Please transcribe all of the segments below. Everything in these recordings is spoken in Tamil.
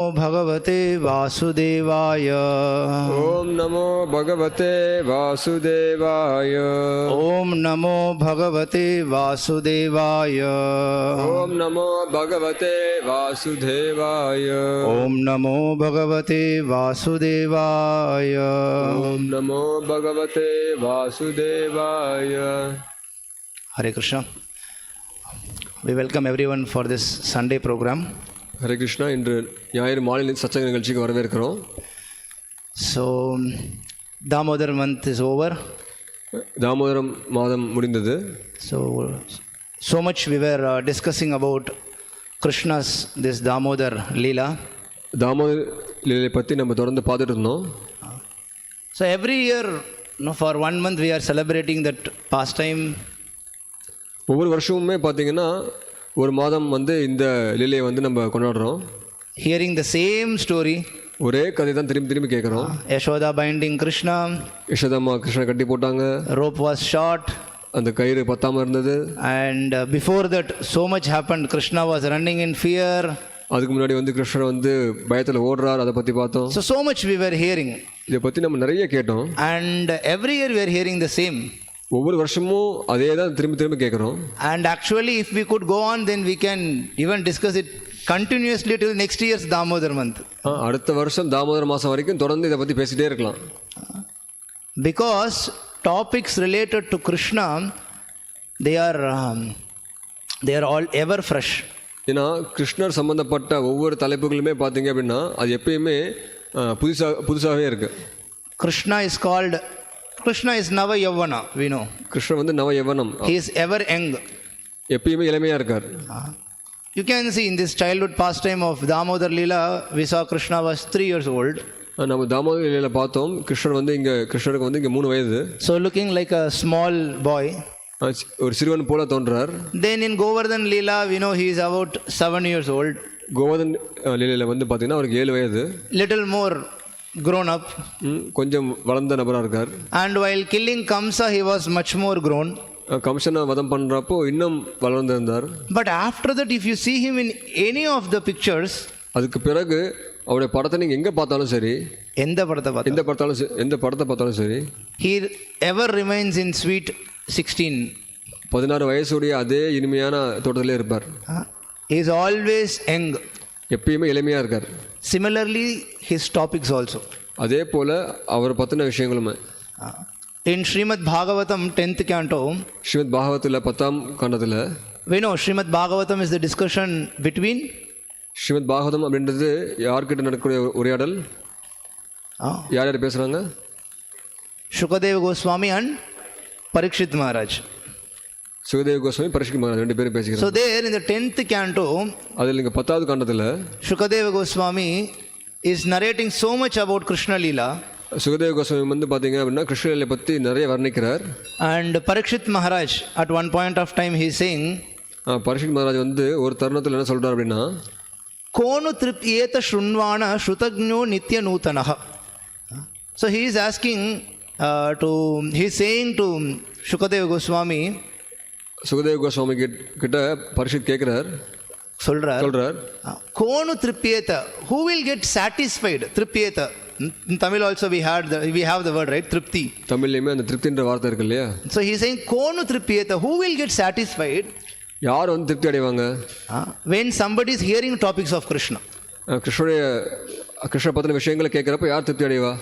भगवते वासुदेवाय। ओम नमो भगवते वासुदेवाय। ओम नमो भगवते वासुदेवाय। ओम नमो भगवते वासुदेवाय। ओम नमो भगवते वासुदेवाय। ओम नमो भगवते वासुदेवाय। Hare Krishna. We welcome everyone for this Sunday program. Hare Krishna. இன்று ஞாயிறு மாலை சச்சங்க நிகழ்ச்சிக்கு வரவேற்கிறோம். So, Damodar month is over. Damodaram மாதம் முடிந்தது. So much we were discussing about Krishna's this Damodar Leela. Damodar லீலை பற்றி நம்ம தொடர்ந்து பார்த்துட்டு இருந்தோம். So every year, for 1 month we are celebrating that pastime. ஒவ்வொரு வருஷமுமே பார்த்தீங்கன்னா ஒரு மாதம் இந்த லீலையை நம்ம கொண்டாடுறோம். Hearing the same story. ஒரே கதை தான் திரும்பி திரும்பி கேட்குறோம். Yashoda binding Krishna. யசோதாம்மா கிருஷ்ணனை கட்டி போட்டாங்க. Rope was short. அந்த கயிறு பத்தாமல் இருந்தது. And before that so much happened. Krishna was running in fear. அதுக்கு முன்னாடி கிருஷ்ணர் பயத்தில் ஓடுறார். அதை பற்றி பார்த்தோம். So much we were hearing. இதை பற்றி நம்ம நிறைய கேட்டோம். And every year we are hearing the same. ஒவ்வொரு வருஷமும் அதே தான் திரும்பி திரும்பி கேட்குறோம். And actually if we could go on, then we can even discuss it continuously till next year's Damodar month. அடுத்த வருஷம் தாமோதர மாதம் வரைக்கும் தொடர்ந்து இதை பற்றி பேசிகிட்டே இருக்கலாம். Because topics related to Krishna, they are all ever fresh. ஏன்னா கிருஷ்ணர் சம்மந்தப்பட்ட ஒவ்வொரு தலைப்புகளுமே பார்த்தீங்க அப்படின்னா அது எப்பயுமே புதுசாகவே இருக்குது. Krishna is Nava Yavana, we know. கிருஷ்ணர் நவ யவனம். He is ever young. எப்பயுமே இளமையாக இருக்கார். You can see in this childhood pastime of Damodar Leela, we saw Krishna was 3 years old. நம்ம தாமோதர லீலையில் பார்த்தோம் கிருஷ்ணருக்கு 3 வயது. So looking like a small boy. ஒரு சிறுவன் போல தோன்றார். Then in Govardhan Leela, we know he is about 7 years old. Govardhan லீலையில் பார்த்தீங்கன்னா அவருக்கு 7 வயது. Little more grown up. கொஞ்சம் வளர்ந்த நபராக இருக்கார். And while killing Kamsa, he was much more grown. கம்சனை வதம் பண்ணுறப்போ இன்னும் வளர்ந்திருந்தார். But after that, if you see him in any of the pictures, அதுக்கு பிறகு அவருடைய படத்தை நீங்கள் எங்கே பார்த்தாலும் சரி, எந்த படத்தை பார்த்தாலும் சரி, he ever remains in sweet 16. 16 வயசுடைய அதே இனிமையான தோட்டத்திலே இருப்பார். He is always young. எப்பயுமே இளமையாக இருக்கார். Similarly, his topics also. அதே போல் அவர் பற்றின விஷயங்களுமே. In Srimad Bhagavatam 10th canto, Srimad பாகவத்தில் 10ஆம் காண்டத்தில், we know Srimad Bhagavatam is the discussion between, Srimad Bhagavatam அப்படின்றது யார்கிட்ட நடக்கக்கூடிய உரையாடல். யார் பேசுகிறாங்க? Shukadeva Goswami and Parikshit Maharaj. Sukadeva Goswami Parikshit Maharaj 2 பேரும் பேசிக்கிறாங்க. So there in the 10th canto, அதில் 10வது காண்டத்தில் Shukadeva Goswami is narrating so much about Krishna Leela. Sukadeva Goswami பார்த்தீங்க அப்படின்னா கிருஷ்ண லீலை பற்றி நிறைய வர்ணிக்கிறார். And Parikshit Maharaj at one point of time he is saying, Parikshit Maharaj ஒரு தருணத்தில் என்ன சொல்கிறார் அப்படின்னா, கோனு திருப்தியேத ஸ்ருண்வான ஸ்ருதக்ஞோ நித்ய நூதனஹ. So he is asking he is saying to Shukadeva Goswami, Sukadeva Goswami கிட்ட பரீட்சித் கேட்குறார், சொல்றார் கோனு திருப்தியேத, who will get satisfied? திருப்தியேத in Tamil also we have the word, right? Tripti. தமிழ்லையுமே அந்த திருப்தின்ற வார்த்தை இருக்கு இல்லையா? So he is saying cone திருப்தியேத, who will get satisfied? யார் திருப்தி அடைவாங்க? When somebody is hearing topics of Krishna. Krishna பத்தின விஷயங்களை கேட்குறப்ப யார் திருப்தி அடைவா?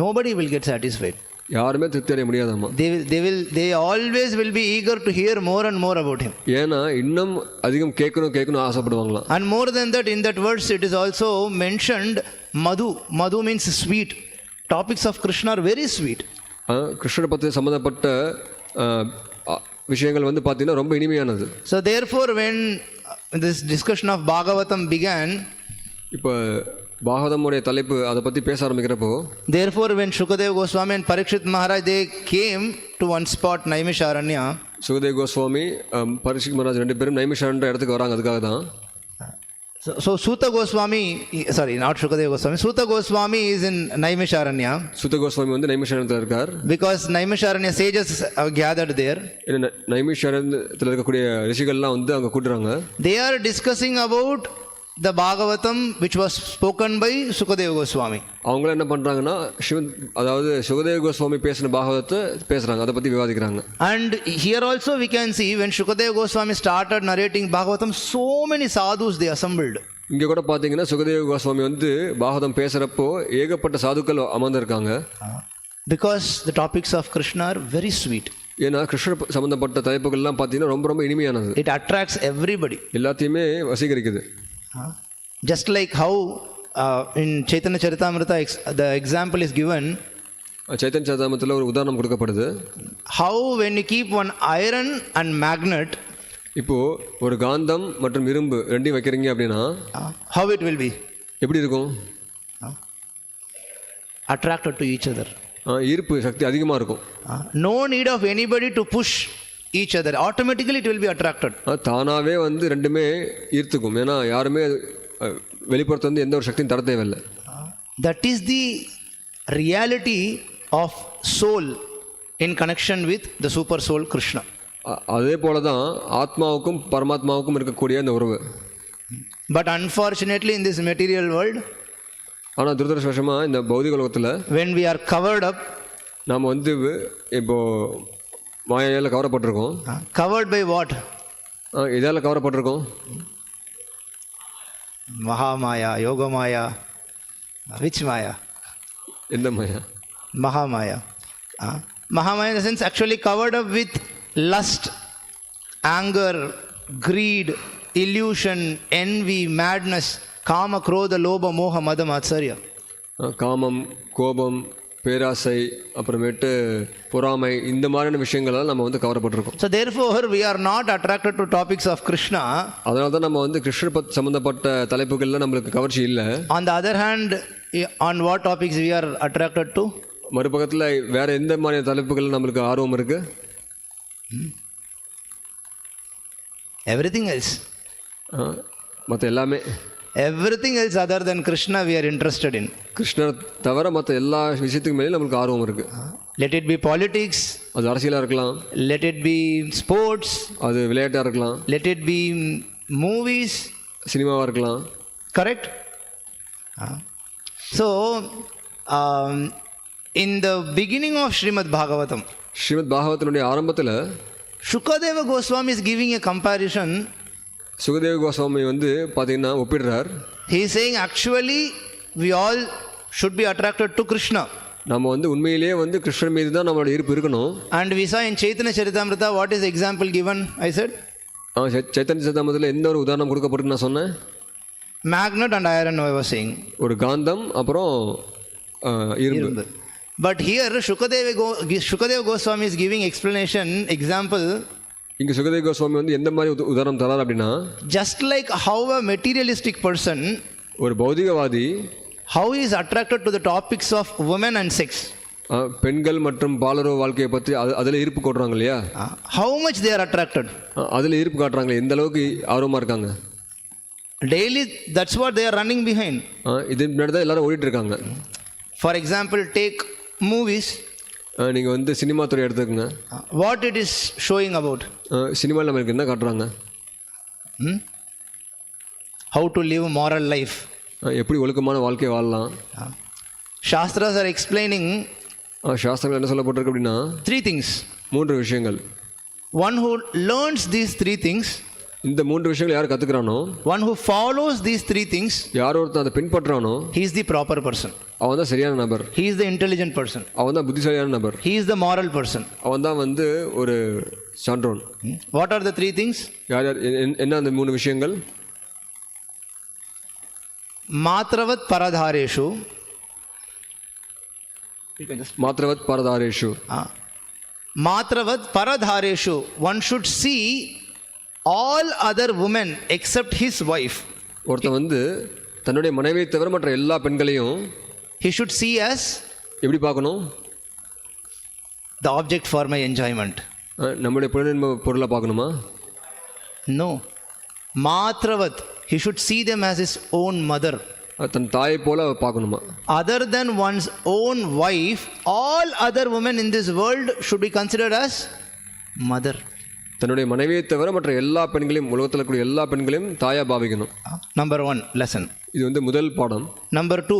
Nobody will get satisfied. யாருமே திருப்தி அடைய முடியாதாமா. They always will be eager to hear more and more about him. ஏன்னா இன்னும் அதிகம் கேட்கணும் ஆசைப்படுவாங்களாம். And more than that, in that verse it is also mentioned Madhu means sweet. Topics of Krishna are very sweet. கிருஷ்ணரை பற்றி சம்பந்தப்பட்ட விஷயங்கள் பார்த்தீங்கன்னா ரொம்ப இனிமையானது. So therefore when this discussion of Bhagavatam began, இப்போ பாகவதமுடைய தலைப்பு அதை பற்றி பேச ஆரம்பிக்கிறப்போ, therefore when Shukadeva Goswami and Parikshit Maharaj they came to one spot, Naimisharanya. Sukadeva Goswami Parikshit Maharaj 2 பேரும் நைமிஷாரண்ய இடத்துக்கு வராங்க. அதுக்காக தான் So Suta Goswami, sorry, not Shukadeva Goswami, Suta Goswami is in Naimisharanya. Suta Goswami நைமிஷாரண்யத்தில் இருக்கார். Because Naimisharanya sages are gathered there. நைமிஷாரண்யத்தில் இருக்கக்கூடிய ரிஷிகள்லாம் அங்கே கூட்டுறாங்க. They are discussing about the Bhagavatam which was spoken by Sukadeva Goswami. அவங்களும் என்ன பண்ணுறாங்கன்னா அதாவது சுகதேவ கோஸ்வாமி பேசின பாகவதத்தை பேசுகிறாங்க, அதை பற்றி விவாதிக்கிறாங்க. And here also we can see when Sukadeva Goswami started narrating Bhagavatam, so many sadhus they assembled. இங்கே கூட பார்த்தீங்கன்னா சுகதேவ கோஸ்வாமி வந்து பாகவதம் பேசுகிறப்போ ஏகப்பட்ட சாதுக்கள் அமர்ந்திருக்காங்க. Because the topics of Krishna are very sweet. ஏன்னா கிருஷ்ணர் சம்மந்தப்பட்ட தலைப்புகள்லாம் பார்த்தீங்கன்னா ரொம்ப ரொம்ப இனிமையானது. It attracts everybody. எல்லாத்தையுமே வசீகரிக்குது. Just like how in Chaitanya Charitamrita the example is given. Chaitanya சரிதாமத்தில் ஒரு உதாரணம் கொடுக்கப்படுது. How when you keep one iron and magnet, இப்போது ஒரு காந்தம் மற்றும் இரும்பு ரெண்டையும் வைக்கிறீங்க அப்படின்னா how it will be? எப்படி இருக்கும்? Attracted to each other. ஈர்ப்பு சக்தி அதிகமாக இருக்கும். No need of anybody to push each other. Automatically it will be attracted. தானாகவே வந்து ரெண்டுமே ஈர்த்துக்கும். ஏன்னா யாருமே வெளிப்புறத்து வந்து எந்த ஒரு சக்தியும் தர தேவையில்லை. That is the reality of soul in connection with the super soul Krishna. அதே போல தான் ஆத்மாவுக்கும் பரமாத்மாவுக்கும் இருக்கக்கூடிய அந்த உறவு. But unfortunately in this material world, ஆனால் துரதிருஷ்டவசமாக இந்த பௌதிக உலகத்தில் when we are covered up, நாம் வந்து இப்போது மாயால் கவரப்பட்டிருக்கோம். covered by what? இதால் கவரப்பட்டிருக்கோம். Mahamaya, Yogamaya, which Maya? எந்த மாயா? Mahamaya. Mahamaya in the sense actually covered up with lust, anger, greed, illusion, envy, madness, kama, krodha, lobha, moha, mada, matsarya. காமம், கோபம், பேராசை, அப்புறமேட்டு பொறாமை, இந்த மாதிரியான விஷயங்களால் நம்ம வந்து கவரப்பட்டிருக்கோம். So therefore we are not attracted to topics of Krishna. அதனால தான் நம்ம வந்து கிருஷ்ணர் சம்பந்தப்பட்ட தலைப்புகளில் நம்மளுக்கு கவர்ச்சி இல்லை. On the other hand, on what topics we are attracted to? மறுபக்கத்தில் வேற எந்த மாதிரியான தலைப்புகளில் நம்மளுக்கு ஆர்வம் இருக்கு? Everything else. மற்ற எல்லாமே. Everything else other than Krishna we are interested in. கிருஷ்ணர் தவிர மற்ற எல்லா விஷயத்துக்கு மேலே நம்மளுக்கு ஆர்வம் இருக்கு. Let it be politics. அது அரசியலாக இருக்கலாம். Let it be sports. அது விளையாட்டாக இருக்கலாம். Let it be movies. சினிமாவாக இருக்கலாம். Correct? So, in the beginning of Srimad Bhagavatam, Srimad பாகவத்தினுடைய ஆரம்பத்தில் Shukadeva Goswami is giving a comparison. Sukadeva Goswami வந்து பார்த்தீங்கன்னா ஒப்பிடுறார். He is saying actually we all should be attracted to Krishna. நம்ம வந்து உண்மையிலேயே வந்து கிருஷ்ணர் மீது தான் நம்மளோட ஈர்ப்பு இருக்கணும். And we saw in Chaitanya Charitamrita what is the example given? I said Chaitanya சரிதாமத்தில் எந்த ஒரு உதாரணம் கொடுக்கப்பட்டு நான் சொன்னேன்? magnet and iron I was saying. ஒரு காந்தம் அப்புறம் இரும்பு. But here Shukadeva Goswami is giving explanation, example. இங்கே சுகதேவ கோஸ்வாமி வந்து எந்த மாதிரி உதாரணம் தரார் அப்படின்னா, just like how a materialistic person, ஒரு பௌதிகவாதி, how he is attracted to the topics of women and sex, பெண்கள் மற்றும் பாலரோ வாழ்க்கையை பற்றி அதில் ஈர்ப்பு காட்டுறாங்க இல்லையா? how much they are attracted, அதில் ஈர்ப்பு காட்டுறாங்க, எந்த அளவுக்கு ஆர்வமாக இருக்காங்க. daily that's what they are running behind. இது முன்னாடி தான் எல்லாரும் ஓடிட்டு இருக்காங்க. For example, take movies. நீங்கள் வந்து சினிமா துறை எடுத்துக்கோங்க. What it is showing about? சினிமாவில் நம்மளுக்கு என்ன காட்டுறாங்க? How to live moral life. எப்படி ஒழுக்கமான வாழ்க்கை வாழலாம். Shastras are explaining. சாஸ்திரங்கள் என்ன சொல்லப்பட்டிருக்கு அப்படின்னா 3 things. 3 விஷயங்கள். One who learns these 3 things. இந்த 3 விஷயங்கள் யார் கற்றுக்கிறானோ, one who follows these 3 things, யார் ஒருத்தன் அதை பின்பற்றானோ, he is the proper person. அவன் தான் சரியான நபர். He is the intelligent person. அவன் தான் புத்திசாலியான நபர். He is the moral person. அவன் தான் வந்து ஒரு சான்றோன். What are the 3 things? யார் என்ன அந்த 3 விஷயங்கள்? மாத்ரவத் பரதாரேஷு. மாத்ரவத் பரதாரேஷு. மாத்ரவத் பரதாரேஷு. One should see all other women except his wife. ஒருத்தன் வந்து தன்னுடைய மனைவியை தவிர மற்ற எல்லா பெண்களையும் he should see as எப்படி பார்க்கணும்? the object for my enjoyment. நம்முடைய புலனின்ப பொருளை பார்க்கணுமா? no. மாத்ரவத், he should see them as his own mother. தன் தாயை போல பார்க்கணுமா? other than one's own wife, all other women in this world should be considered as mother. தன்னுடைய மனைவியை தவிர மற்ற எல்லா பெண்களையும், உலகத்தில் இருக்கக்கூடிய எல்லா பெண்களையும் தாயாக பாவிக்கணும். Number 1 lesson. இது வந்து முதல் பாடம். நம்பர் 2,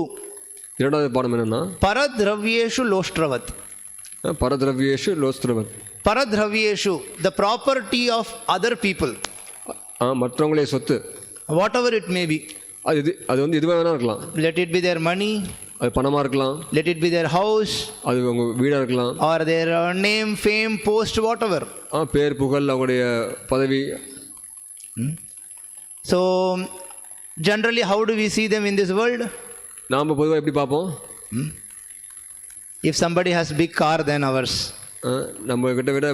இரண்டாவது பாடம் என்னன்னா, பரத்ரவ்யேஷு லோஷ்ட்ரவத். பரத்ரவ்யேஷு லோஸ்திரவத். பரத்ரவ்யேஷு, the property of other people. மற்றவங்களே சொத்து. Whatever it may be. அது வந்து எதுவாக வேணா இருக்கலாம். Let it be their money. அது பணமாக இருக்கலாம். Let it be their house. அது உங்கள் வீடாக இருக்கலாம். Or their name, fame, post, whatever. பேர், புகழ், அவங்களுடைய பதவி. So generally how do we see them in this world? நாம் பொதுவாக எப்படி பார்ப்போம்? If somebody has big car than ours, நம்ம கிட்ட விட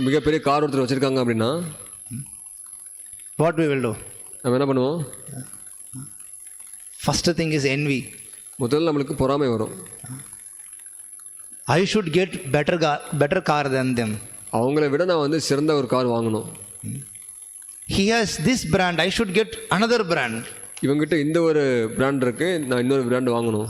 மிகப்பெரிய கார் ஒருத்தர் வச்சுருக்காங்க அப்படின்னா what we will do? நம்ம என்ன பண்ணுவோம்? First thing is envy. முதல்ல நம்மளுக்கு பொறாமை வரும். I should get better car than them. அவங்கள விட நான் வந்து சிறந்த ஒரு கார் வாங்கணும். He has this brand, I should get another brand. இவங்ககிட்ட இந்த ஒரு பிராண்ட் இருக்கு, நான் இன்னொரு பிராண்ட் வாங்கணும்.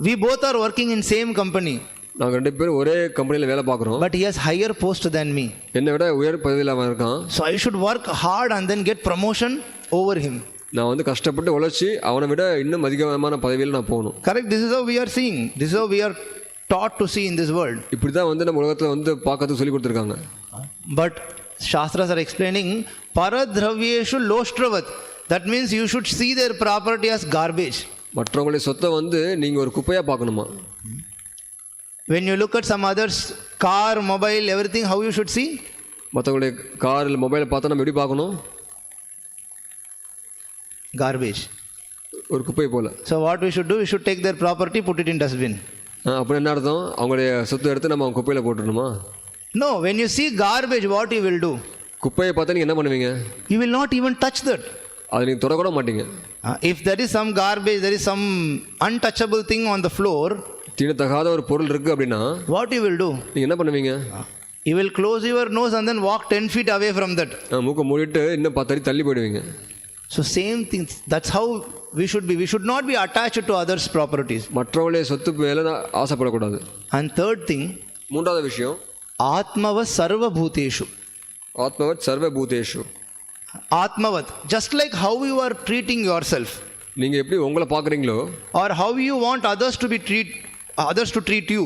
We both are working in same company. நாங்கள் 2 பேரும் ஒரே கம்பெனியில் வேலை பார்க்குறோம். But he has higher post than me. என்னை விட உயர் பதவியில் அவன் இருக்கான். So I should work hard and then get promotion over him. நான் வந்து கஷ்டப்பட்டு உழைச்சி அவனை விட இன்னும் அதிகமான பதவியில் நான் போகணும். Correct. This is how we are seeing. This is how we are taught to see in this world. இப்படி தான் வந்து நம்ம உலகத்தில் வந்து பார்க்கறதுக்கு சொல்லி கொடுத்துருக்காங்க. But Shastras are explaining paradhravyeshu loshtravat. That means you should see their property as garbage. மற்றவங்களுடைய சொத்தை வந்து நீங்கள் ஒரு குப்பையாக பார்க்கணுமா? When you look at some others car, mobile, everything, how you should see? மற்றவங்களுடைய கார் இல்லை மொபைலை பார்த்தா நம்ம எப்படி பார்க்கணும்? Garbage. ஒரு குப்பை போல். So what we should do? We should take their property, put it in dustbin. அப்படி என்ன அர்த்தம்? அவங்களுடைய சொத்தை எடுத்து நம்ம அவங்க குப்பையில் போட்டுடணுமா? No. When you see garbage, what you will do? குப்பையை பார்த்தா நீங்கள் என்ன பண்ணுவீங்க? You will not even touch that. அதை நீங்கள் தொடக்கூட மாட்டீங்க. If there is some garbage, there is some untouchable thing on the floor, தீண்டத்தகாத ஒரு பொருள் இருக்குது அப்படின்னா what you will do? நீங்கள் என்ன பண்ணுவீங்க? You will close your nose and then walk 10 feet away from that. மூக்கை மூடிட்டு இன்னும் 10 அடி தள்ளி போயிடுவீங்க. So same thing. That's how we should be. We should not be attached to others' properties. மற்றவங்களுடைய சொத்து மேலே ஆசைப்படக்கூடாது. And third thing, மூன்றாவது விஷயம், ஆத்மவத் சர்வபூதேஷு. ஆத்மவத் சர்வபூதேஷு. Atmavat, just like how you are treating yourself, நீங்கள் எப்படி உங்களை பார்க்குறீங்களோ, or how you want others to treat you,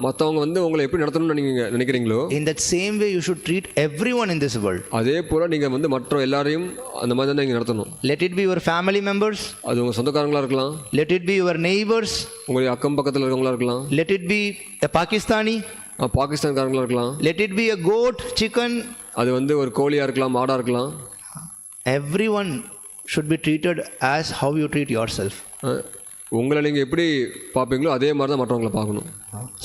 மற்றவங்க வந்து உங்களை எப்படி நடத்தணும்னு நீங்கள் நினைக்கிறீங்களோ, in that same way you should treat everyone in this world. அதே போல் நீங்கள் வந்து மற்ற எல்லாரையும் அந்த மாதிரி தான் நீங்கள் நடத்தணும். Let it be your family members, அது உங்கள் சொந்தக்காரங்களாக இருக்கலாம், let it be your neighbors, உங்களுடைய அக்கம் பக்கத்தில் இருக்கவங்களா இருக்கலாம், let it be a Pakistani, பாகிஸ்தான்காரங்களாக இருக்கலாம், let it be a goat, chicken, அது வந்து ஒரு கோழியாக இருக்கலாம், மாடாக இருக்கலாம். everyone should be treated as how you treat yourself. உங்களை நீங்கள் எப்படி பார்ப்பீங்களோ அதே மாதிரி தான் மற்றவங்களை பார்க்கணும்.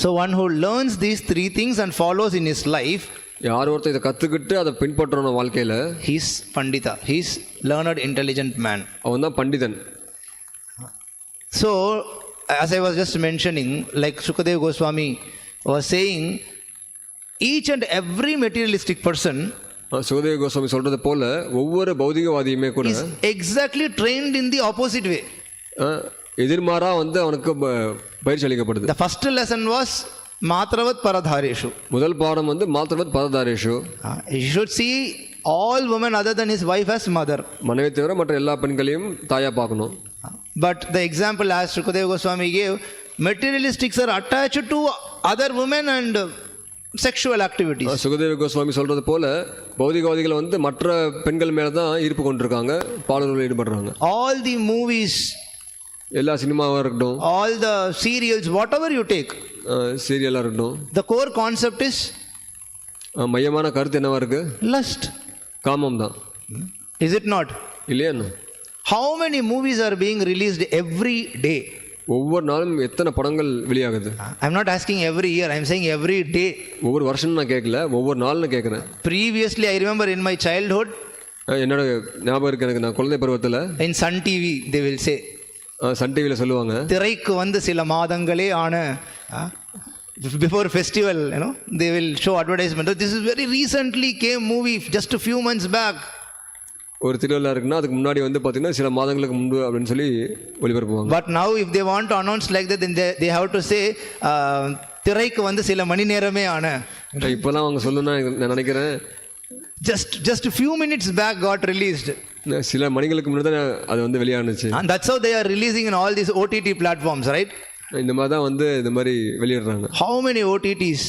So one who learns these 3 things and follows in his life, யார் ஒருத்தர் இதை கற்றுக்கிட்டு அதை பின்பற்றணும் வாழ்க்கையில், he's Pandita, he's learned intelligent man. அவன் தான் பண்டிதன். So as I was just mentioning, like Sukadeva Goswami was saying, each and every materialistic person, Sukadeva Goswami சொல்கிறது போல் ஒவ்வொரு பௌதிகவாதியுமே கூட is exactly trained in the opposite way. எதிர்மாறாக வந்து அவனுக்கு பயிற்சி அளிக்கப்படுது. The first lesson was Matravat Paradhareshu. முதல் பாடம் வந்து மாத்ரவத் பரதாரேஷு. You should see all women other than his wife as mother. மனைவி தவிர மற்ற எல்லா பெண்களையும் தாயாக பார்க்கணும். But the example as Sukadeva Goswami gave, materialistics are attached to other women and sexual activities. Sukadeva Goswami சொல்கிறது போல் பௌதிகவாதிகள் வந்து மற்ற பெண்கள் மேலே தான் ஈர்ப்பு கொண்டிருக்காங்க, பாடல்களில் ஈடுபடுறாங்க. All the movies, எல்லா சினிமாவாக இருக்கட்டும், all the serials, whatever you take, சீரியலாக இருக்கட்டும், the core concept is மையமான கருத்து என்னவா இருக்குது? lust. காமம் தான். Is it not? இல்லையா? How many movies are being released every day? ஒவ்வொரு நாளும் எத்தனை படங்கள் வெளியாகுது? I'm not asking every year, I'm saying every day. ஒவ்வொரு வருஷம் நான் கேட்கல, ஒவ்வொரு நாள் நான் கேட்குறேன். Previously I remember in my childhood, என்னோட ஞாபகம் இருக்குது எனக்கு, நான் குழந்தை பருவத்தில் in Sun TV they will say, Sun டிவியில் சொல்லுவாங்க, திரைக்கு வந்து சில மாதங்களே ஆன, before festival, you know, they will show advertisement. This is very recently came movie, just a few months back. ஒரு திருவிழா இருக்குன்னா அதுக்கு முன்னாடி வந்து பார்த்தீங்கன்னா சில மாதங்களுக்கு முன்பு அப்படின்னு சொல்லி ஒளிபரப்புவாங்க. But now if they want to announce like that, then they have to say திரைக்கு வந்து சில மணி நேரமே ஆன. இப்போலாம் அவங்க சொல்லணும்னா நான் நினைக்கிறேன் just a few minutes back got released. சில மணிகளுக்கு முன்னாடி தான் அது வந்து வெளியானுச்சு. And that's how they are releasing in all these OTT platforms, right? இந்த மாதிரி தான் வந்து இந்த மாதிரி வெளியிடுறாங்க. How many OTTs,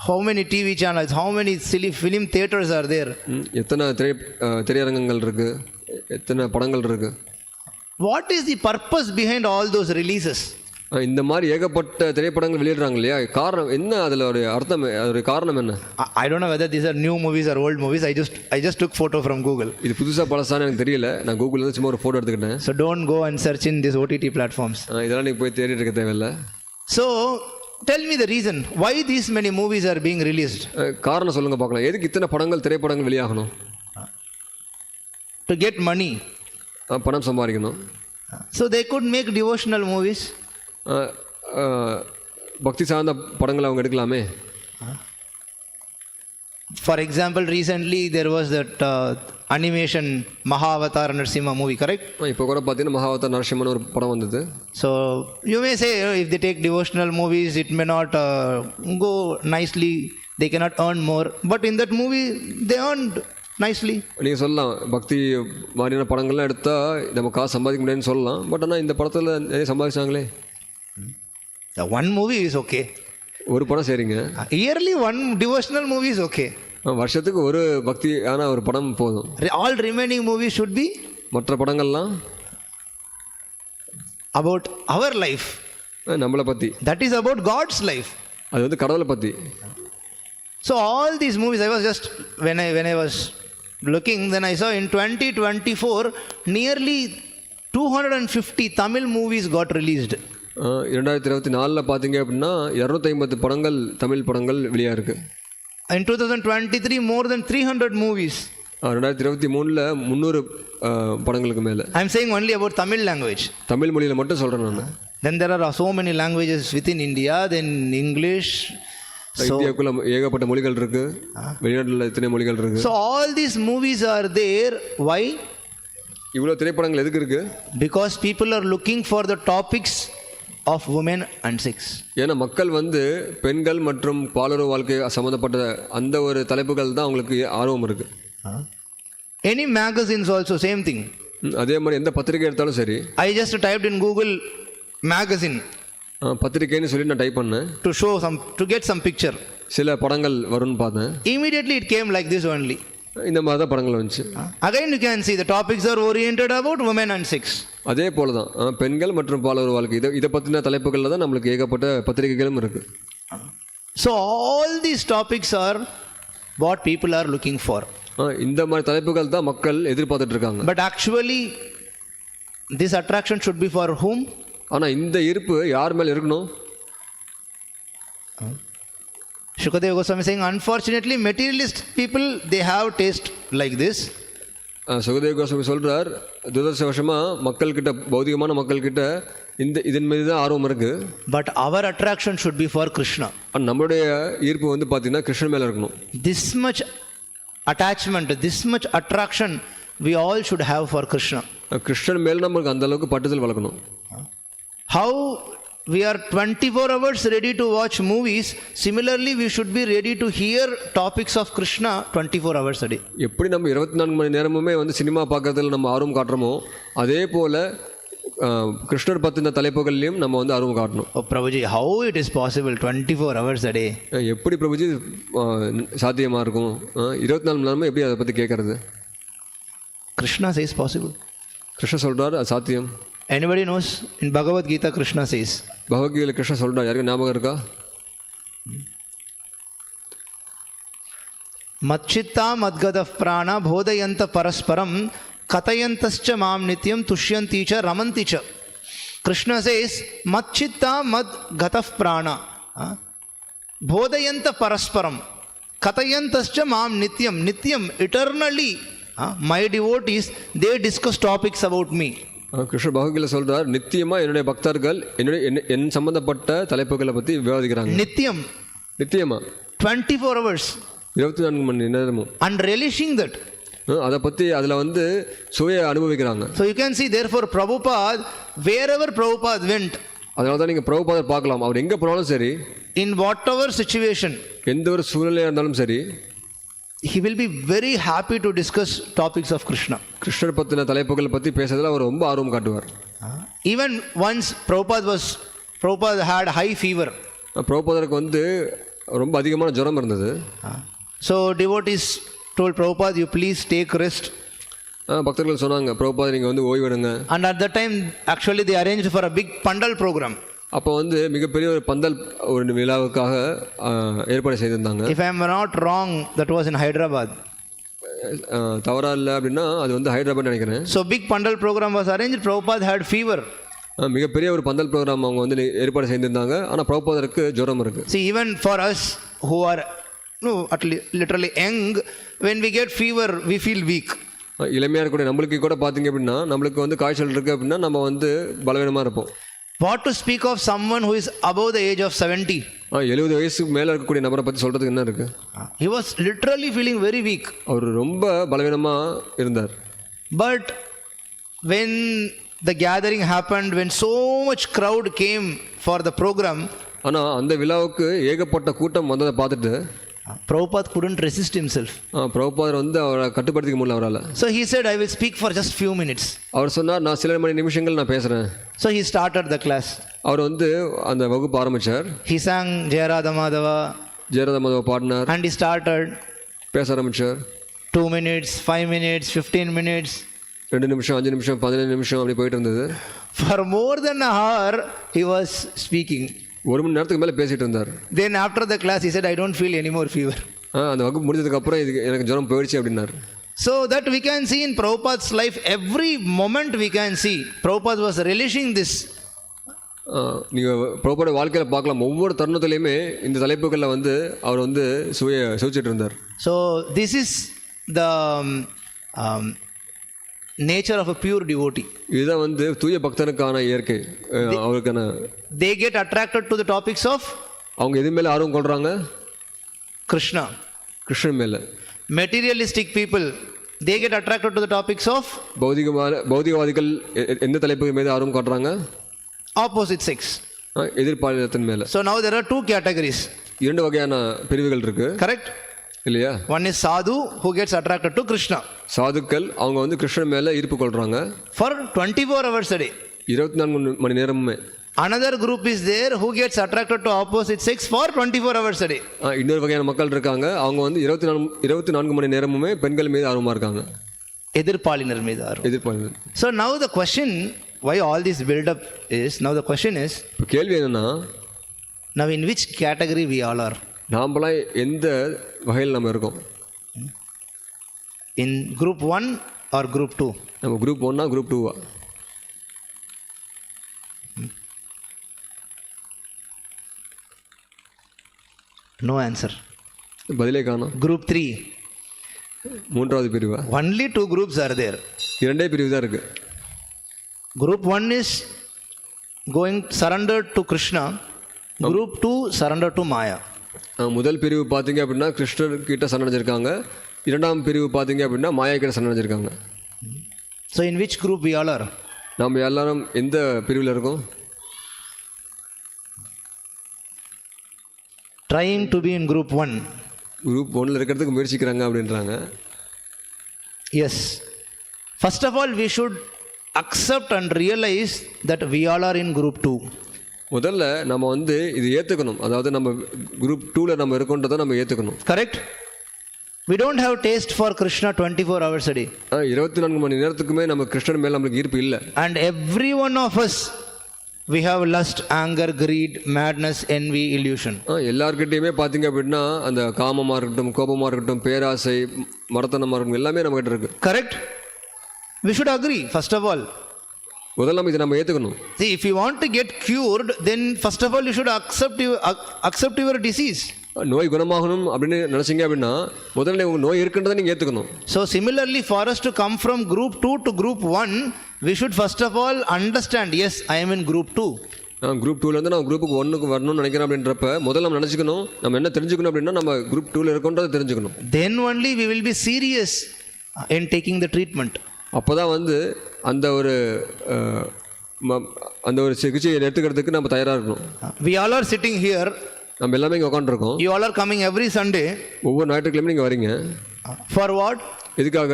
how many TV channels, how many silly film theaters are there? எத்தனை திரையரங்கங்கள் இருக்கு, எத்தனை படங்கள் இருக்கு. What is the purpose behind all those releases? இந்த மாதிரி ஏகப்பட்ட திரைப்படங்கள் வெளியிடுறாங்க இல்லையா, காரணம் என்ன, அதில் ஒரு அர்த்தம், அதோட காரணம் என்ன? I don't know whether these are new movies or old movies. I just took photo from Google. இது புதுசாக பழசான்னு எனக்கு தெரியல, நான் கூகுளில் சும்மா ஒரு ஃபோட்டோ எடுத்துக்கிட்டேன். So don't go and search in these OTT platforms. இதெல்லாம் நீங்கள் போய் தேடிட்டு இருக்க தேவையில்லை. So tell me the reason why these many movies are being released. காரணம் சொல்லுங்க பார்க்கலாம், எதுக்கு இத்தனை திரைப்படங்கள் வெளியாகணும்? To get money. பணம் சம்பாதிக்கணும். So they could make devotional movies. பக்தி சார்ந்த படங்களை அவங்க எடுக்கலாமே. For example, recently there was that animation Mahavatar Narsimha movie, correct? இப்போ கூட பார்த்தீங்கன்னா மகாவதார் நரசிம்மன் ஒரு படம் வந்தது. So you may say if they take devotional movies it may not go nicely, they cannot earn more, but in that movie they earned nicely. நீங்கள் சொல்லலாம் பக்தி மாதிரியான படங்கள்லாம் எடுத்தால் நம்ம காசு சம்பாதிக்க முடியாதுன்னு சொல்லலாம், பட் ஆனால் இந்த படத்தில் நிறைய சம்பாதிச்சாங்களே. The one movie is okay. ஒரு படம் சரிங்க. Yearly one devotional movie is okay. வருஷத்துக்கு ஒரு பக்தியான ஒரு படம் போதும். All remaining movies should be மற்ற படங்கள்லாம் about our life. நம்மளை பற்றி. That is about God's life. அது வந்து கடவுளை பற்றி. So all these movies, I was just when I was looking, then I saw in 2024 nearly 250 Tamil movies got released. 2024 பார்த்தீங்க அப்படின்னா 250 படங்கள் தமிழ் படங்கள் வெளியாக இருக்குது. In 2023 more than 300 movies. 2023 300 படங்களுக்கு மேலே. I am saying only about Tamil language. Tamil மொழியில் மட்டும் சொல்கிறேன் நான். Then there are so many languages within India, then English. இந்தியாவுக்குள்ள ஏகப்பட்ட மொழிகள் இருக்கு, வெளிநாட்டில் எத்தனை மொழிகள் இருக்கு. So all these movies are there. Why? இவ்வளோ திரைப்படங்கள் எதுக்கு இருக்கு? Because people are looking for the topics of women and sex. ஏன்னா மக்கள் வந்து பெண்கள் மற்றும் பாலுறவு வாழ்க்கை சம்மந்தப்பட்ட அந்த ஒரு தலைப்புகள் தான் அவங்களுக்கு ஆர்வம் இருக்கு. Any magazines also same thing. அதே மாதிரி எந்த பத்திரிகை எடுத்தாலும் சரி. I just typed in Google magazine. பத்திரிகைன்னு சொல்லி நான் டைப் பண்ணேன். To get some picture. சில படங்கள் வரும்னு பார்த்தேன். Immediately it came like this only. இந்த மாதிரி தான் படங்கள் வந்துச்சு. Again you can see the topics are oriented about women and sex. அதே போல தான் பெண்கள் மற்றும் பாலுறவு வாழ்க்கை இதை பற்றின தலைப்புகளில் தான் நம்மளுக்கு ஏகப்பட்ட பத்திரிகைகளும் இருக்கு. So all these topics are what people are looking for. இந்த மாதிரி தலைப்புகள் தான் மக்கள் எதிர்பார்த்துட்டு இருக்காங்க. But actually this attraction should be for whom? ஆனால் இந்த ஈர்ப்பு யார் மேலே இருக்கணும்? Shukadeva Goswami saying, unfortunately materialist people they have taste like this. Sukadeva Goswami சொல்றார், துரதிர்ஷ்டவசமாக மக்கள்கிட்ட பௌதிகமான மக்கள்கிட்ட இதன் மீது தான் ஆர்வம் இருக்கு. But our attraction should be for Krishna. நம்மளுடைய ஈர்ப்பு வந்து பார்த்தீங்கன்னா கிருஷ்ணன் மேலே இருக்கணும். This much attachment, this much attraction we all should have for Krishna. Krishnan மேலே நம்மளுக்கு அந்த அளவுக்கு பட்டுதல் வளர்க்கணும். How we are 24 hours ready to watch movies, similarly we should be ready to hear topics of Krishna 24 hours a day. எப்படி நம்ம 24 மணி நேரமுமே வந்து சினிமா பார்க்கறதுல நம்ம ஆர்வம் காட்டுறோமோ அதே போல கிருஷ்ணர் பத்தின தலைப்புகள்லையும் நம்ம வந்து ஆர்வம் காட்டணும். Oh Prabhuji, how it is possible 24 hours a day? எப்படி பிரபுஜி சாத்தியமா இருக்கும்? 24 மணி நேரமும் எப்படி அதை பற்றி கேட்கறது? Krishna says possible. கிருஷ்ணர் சொல்றார் அது சாத்தியம். Anybody knows? In Bhagavad Gita Krishna says. பகவத்கீதையில கிருஷ்ணர் சொல்றார், யாருக்கு ஞாபகம் இருக்கா? மச்சித்தா மத்கத பிராணா போதயந்த பரஸ்பரம் கதயந்தஸ்ச மாம் நித்யம் துஷ்யந்தீச்ச ரமந்திச்ச. Krishna says மச்சித்தா மத்கத பிராணா போதயந்த பரஸ்பரம் கதயந்தஸ்ச மாம் நித்யம். நித்யம் eternally my devotees they discuss topics about me. கிருஷ்ணர் பகவத்கீதையில சொல்றார், நித்தியமா என்னுடைய பக்தர்கள் என் சம்பந்தப்பட்ட தலைப்புகளை பற்றி விவாதிக்கிறாங்க. நித்தியம், நித்தியமா 24 hours, 24 மணி நேரமும். and relishing that. அதை பற்றி அதில் வந்து சுவையை அனுபவிக்கிறாங்க. So you can see therefore Prabhupada, wherever Prabhupada went, அதனால தான் நீங்கள் பிரபுபாதர் பார்க்கலாம், அவர் எங்கே போனாலும் சரி, in whatever situation, எந்த ஒரு சூழ்நிலையாக இருந்தாலும் சரி, he will be very happy to discuss topics of Krishna. கிருஷ்ணர் பற்றின தலைப்புகள் பற்றி பேசுறதுல அவர் ரொம்ப ஆர்வம் காட்டுவார். Even once Prabhupada had high fever. பிரபுபாதருக்கு வந்து ரொம்ப அதிகமான ஜுரம் இருந்தது. So devotees told Prabhupada, you please take rest. பக்தர்கள் சொன்னாங்க, பிரபுபாத நீங்கள் வந்து ஓய்வெடுங்க. And at that time actually they arranged for a big pandal program. அப்போ வந்து மிகப்பெரிய ஒரு பந்தல் ஒரு விழாவுக்காக ஏற்பாடு செய்திருந்தாங்க. If I am not wrong, that was in Hyderabad. தவறா இல்லை அப்படின்னா அது வந்து ஹைதராபாத் நினைக்கிறேன். So big pandal program was arranged. Prabhupada had fever. மிகப்பெரிய ஒரு பந்தல் ப்ரோக்ராம் அவங்க வந்து ஏற்பாடு செய்திருந்தாங்க. ஆனால் பிரபுபாதருக்கு ஜுரம் இருக்கு. See, even for us who are literally young, when we get fever we feel weak. இளமையாக இருக்கக்கூடிய நம்மளுக்கு கூட பார்த்தீங்க அப்படின்னா நம்மளுக்கு வந்து காய்ச்சல் இருக்குது அப்படின்னா நம்ம வந்து பலவீனமாக இருப்போம். What to speak of someone who is above the age of 70? 70 வயசுக்கு மேலே இருக்கக்கூடிய நபரை பற்றி சொல்கிறதுக்கு என்ன இருக்குது? He was literally feeling very weak. அவர் ரொம்ப பலவீனமாக இருந்தார். But when the gathering happened, when so much crowd came for the program, ஆனால் அந்த விழாவுக்கு ஏகப்பட்ட கூட்டம் வந்ததை பார்த்துட்டு Prabhupada couldn't resist himself. பிரபுபாதர் வந்து அவரை கட்டுப்படுத்திக்க முடியல அவரால். So he said, I will speak for just few minutes. அவர் சொன்னார், நான் சில மணி நிமிஷங்கள் நான் பேசுகிறேன். So he started the class. அவர் வந்து அந்த வகுப்பு ஆரம்பித்தார். He sang Jayarada Madhava. ஜெயராத Madhava பாடினார். And he started. பேச ஆரம்பித்தார். 2 minutes, 5 minutes, 15 minutes. 2 நிமிஷம், 5 நிமிஷம், 15 நிமிஷம் அப்படி போயிட்டு இருந்தது. For more than an hour he was speaking. ஒரு மணி நேரத்துக்கு மேலே பேசிகிட்டு இருந்தார். Then after the class he said, I don't feel any more fever. அந்த வகுப்பு முடிஞ்சதுக்கப்புறம் இது எனக்கு ஜுரம் போயிடுச்சு அப்படின்னார். So that we can see in Prabhupada's life, every moment we can see Prabhupada was relishing this. நீங்கள் பிரபுபாத வாழ்க்கையில் பார்க்கலாம், ஒவ்வொரு தருணத்துலையுமே இந்த தலைப்புகளில் வந்து அவர் வந்து சுவிச்சிட்டு இருந்தார். So this is the nature of a pure devotee. இதுதான் வந்து தூய பக்தனுக்கான இயற்கை. அவருக்கான they get attracted to the topics of, அவங்க எது மேலே ஆர்வம் கொள்கிறாங்க? Krishna. கிருஷ்ணன் மேலே. Materialistic people, they get attracted to the topics of, பௌதிகவாதிகள் எந்த தலைப்பு மீது ஆர்வம் காட்டுறாங்க? opposite sex. எதிர்பாலினத்தின் மேலே. So now there are two categories. 2 வகையான பிரிவுகள் இருக்கு. Correct? இல்லையா? One is sadhu who gets attracted to Krishna. சாதுக்கள் அவங்க வந்து கிருஷ்ணன் மேலே ஈர்ப்பு கொள்றாங்க. For 24 hours a day. 24 money நேரமுமே. Another group is there who gets attracted to opposite sex for 24 hours a day. இன்னொரு வகையான மக்கள் இருக்காங்க, அவங்க வந்து 24 மணி நேரமுமே பெண்கள் மீது ஆர்வமாக இருக்காங்க. எதிர்பாலினர் மீது ஆர்வம். எதிர்பாலினர். So now the question, why all this build up is, now the question is, இப்போ கேள்வி என்னன்னா, now in which category we all are? நாம்பளாம் எந்த வகையில் நம்ம இருக்கோம்? In group 1 or group 2? நம்ம group 1 group 2? No answer. பதிலே காணோம். Group 3. மூன்றாவது பிரிவா? Only 2 groups are there. 2 பிரிவு தான் இருக்கு. Group 1 is going surrendered to Krishna. Group 2 surrendered to Maya. முதல் பிரிவு பார்த்தீங்க அப்படின்னா கிருஷ்ணர் கிட்ட சரணடைஞ்சிருக்காங்க. 2ஆம் பிரிவு பார்த்தீங்க அப்படின்னா மாயா கிட்ட சரணடைஞ்சிருக்காங்க. So in which group we all are? நாம் எல்லாரும் எந்த பிரிவில் இருக்கோம்? Trying to be in group 1. Group 1ல இருக்கிறதுக்கு முயற்சிக்கிறாங்க அப்படின்றாங்க. Yes. First of all we should accept and realize that we all are in group 2. முதல்ல நம்ம வந்து இது ஏற்றுக்கணும், அதாவது நம்ம குரூப் 2ல நம்ம இருக்கோன்றதை நம்ம ஏற்றுக்கணும். Correct? We don't have taste for Krishna 24 hours a day. 24 மணி நேரத்துக்குமே நம்ம கிருஷ்ணன் மேலே நம்மளுக்கு ஈர்ப்பு இல்லை. And every one of us we have lust, anger, greed, madness, envy, illusion. எல்லார்கிட்டையுமே பார்த்தீங்க அப்படின்னா அந்த காமமாக இருக்கட்டும், கோபமாக இருக்கட்டும், பேராசை, மடத்தனமாக இருக்கட்டும், எல்லாமே நம்மகிட்ட இருக்கு. Correct? We should agree first of all. முதல்ல நம்ம இதை நம்ம ஏற்றுக்கணும். See, if you want to get cured, then first of all you should accept your disease. நோய் குணமாகணும் அப்படின்னு நினச்சிங்க அப்படின்னா முதல்ல உங்கள் நோய் இருக்குன்றதை நீங்கள் ஏற்றுக்கணும். So similarly, for us to come from group 2 to group 1, we should first of all understand, yes, I am in group 2. Group 2லேருந்து நான் குரூப்புக்கு 1க்கு வரணும்னு நினைக்கிறேன் அப்படின்றப்ப முதல்ல நம்ம நினச்சிக்கணும், நம்ம என்ன தெரிஞ்சுக்கணும் அப்படின்னா நம்ம குரூப் 2ல இருக்கோன்றதை தெரிஞ்சுக்கணும். Then only we will be serious in taking the treatment. அப்போ தான் வந்து அந்த ஒரு சிகிச்சையை எடுத்துக்கிறதுக்கு நம்ம தயாராக இருக்கணும். We all are sitting here நம்ம எல்லாமே இங்கே உட்காந்துருக்கோம். You all are coming every Sunday. ஒவ்வொரு ஞாயிற்றுக்கிழமையும் நீங்கள் வரீங்க. For what? எதுக்காக?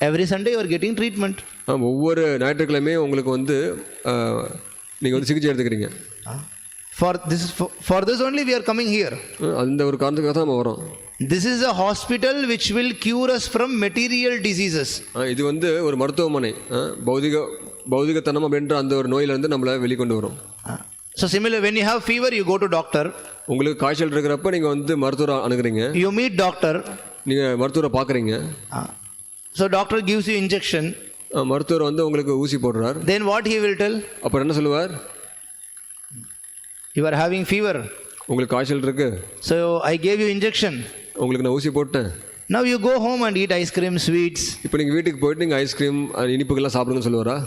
Every Sunday you are getting treatment. ஒவ்வொரு ஞாயிற்றுக்கிழமையும் உங்களுக்கு வந்து நீங்கள் வந்து சிகிச்சை எடுத்துக்கிறீங்க. For this only we are coming here. அந்த ஒரு காரணத்துக்காக தான் நம்ம வரோம். This is a hospital which will cure us from material diseases. இது வந்து ஒரு மருத்துவமனை, பௌதிகத்தனம் அப்படின்ற அந்த ஒரு நோயிலேருந்து நம்மளை வெளிக்கொண்டு வரும். So similar, when you have fever you go to doctor. உங்களுக்கு காய்ச்சல் இருக்கிறப்ப நீங்கள் வந்து மருத்துவரை அணுகுறீங்க. You meet doctor. நீங்கள் மருத்துவரை பார்க்குறீங்க. So doctor gives you injection. மருத்துவர் வந்து உங்களுக்கு ஊசி போடுறார். Then what he will tell? அப்புறம் என்ன சொல்லுவார்? You are having fever. உங்களுக்கு காய்ச்சல் இருக்கு. So I gave you injection. உங்களுக்கு நான் ஊசி போட்டேன். Now you go home and eat ice cream, sweets. இப்போ நீங்கள் வீட்டுக்கு போயிட்டு நீங்கள் ஐஸ்கிரீம் இனிப்புகள்லாம் சாப்பிடுங்கன்னு சொல்லுவாரா?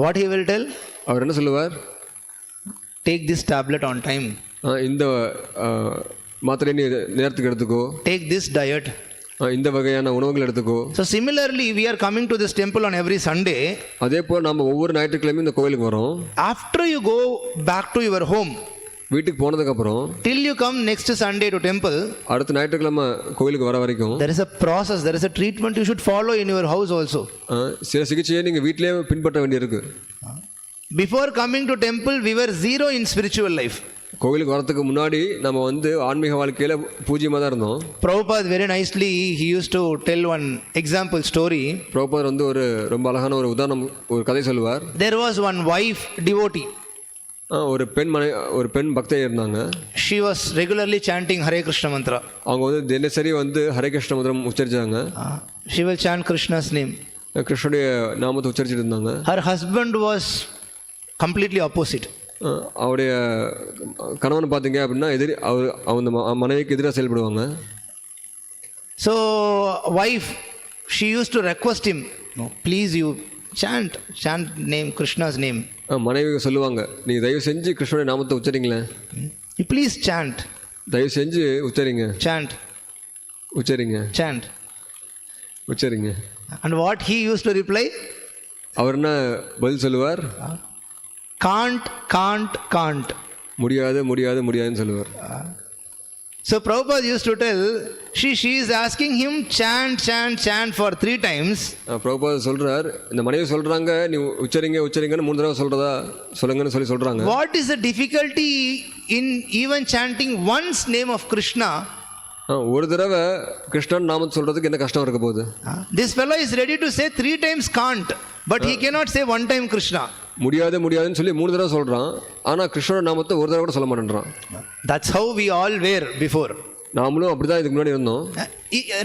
What he will tell? அவர் என்ன சொல்லுவார்? Take this tablet on time. இந்த மாத்திரை நீ நேரத்துக்கு எடுத்துக்கோ. Take this diet. இந்த வகையான உணவுகள் எடுத்துக்கோ. So similarly we are coming to this temple on every Sunday. அதே போல் நம்ம ஒவ்வொரு ஞாயிற்றுக்கிழமையும் இந்த கோயிலுக்கு வரோம். After you go back to your home, வீட்டுக்கு போனதுக்கப்புறம் till you come next Sunday to temple, அடுத்த ஞாயிற்றுக்கிழமை கோயிலுக்கு வர வரைக்கும் there is a process, there is a treatment you should follow in your house also. சில சிகிச்சையை நீங்கள் வீட்டிலேயே பின்பற்ற வேண்டியிருக்கு. Before coming to temple we were zero in spiritual life. கோவிலுக்கு வரதுக்கு முன்னாடி நம்ம வந்து ஆன்மீக வாழ்க்கையில் பூஜ்யமாக தான் இருந்தோம். Prabhupada very nicely he used to tell one example story. Prabhupada வந்து ஒரு ரொம்ப அழகான ஒரு உதாரணம், ஒரு கதை சொல்லுவார். There was one wife devotee. ஒரு பெண் பக்தை இருந்தாங்க. She was regularly chanting Hare Krishna mantra. அவங்க வந்து தினசரி வந்து ஹரே கிருஷ்ண மந்திரம் உச்சரிச்சாங்க. She will chant Krishna's name. கிருஷ்ணனுடைய நாமத்தை உச்சரிச்சிட்டு இருந்தாங்க. Her husband was completely opposite. அவருடைய கணவன் பார்த்தீங்க அப்படின்னா அவங்க மனைவிக்கு எதிராக செயல்படுவாங்க. So wife, she used to request him, no, please you chant name, Krishna's name. மனைவி சொல்லுவாங்க, நீ தயவு செஞ்சு கிருஷ்ணனுடைய நாமத்தை உச்சரிங்களேன். You please chant. தயவு செஞ்சு உச்சரிங்க. Chant. உச்சரிங்க. Chant. உச்சரிங்க. And what he used to reply? அவர் என்ன பதில் சொல்லுவார்? Can't. முடியாதுன்னு சொல்லுவார். So Prabhupada used to tell, she is asking him chant for 3 times. Prabhupada சொல்றார், இந்த மனைவி சொல்றாங்க நீ உச்சரிங்கன்னு 3 தடவை சொல்லுங்கன்னு சொல்றாங்க. What is the difficulty in even chanting once name of Krishna? ஒரு தடவை கிருஷ்ணன் நாமத்தை சொல்றதுக்கு என்ன கஷ்டம் இருக்க போகுது? This fellow is ready to say 3 times can't, but he cannot say 1 time Krishna. முடியாதுன்னு சொல்லி 3 தடவை சொல்றான், ஆனா கிருஷ்ணன் நாமத்தை ஒரு தடவை கூட சொல்ல மாட்டேன்றான். That's how we all were before. நாமளும் அப்படிதான் இதுக்கு முன்னாடி இருந்தோம்.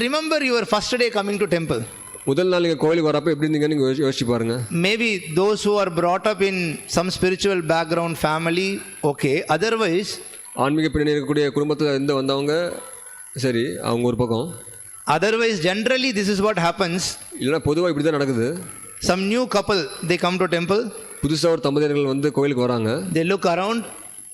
Remember your first day coming to temple. முதல் நாள் நீங்க கோயிலுக்கு வரப்ப எப்படி இருந்தீங்க நீங்க யோசிச்சு பாருங்க. Maybe those who are brought up in some spiritual background family, okay, otherwise ஆன்மீக பின்னணி இருக்கக்கூடிய குடும்பத்துல இருந்து வந்தவங்க சரி, அவங்க ஒரு பக்கம். Otherwise generally this is what happens. இல்லனா பொதுவா இப்படி தான் நடக்குது. Some new couple they come to temple. புதுசா ஒரு தம்பதியர்கள் வந்து கோயிலுக்கு வராங்க. They look around.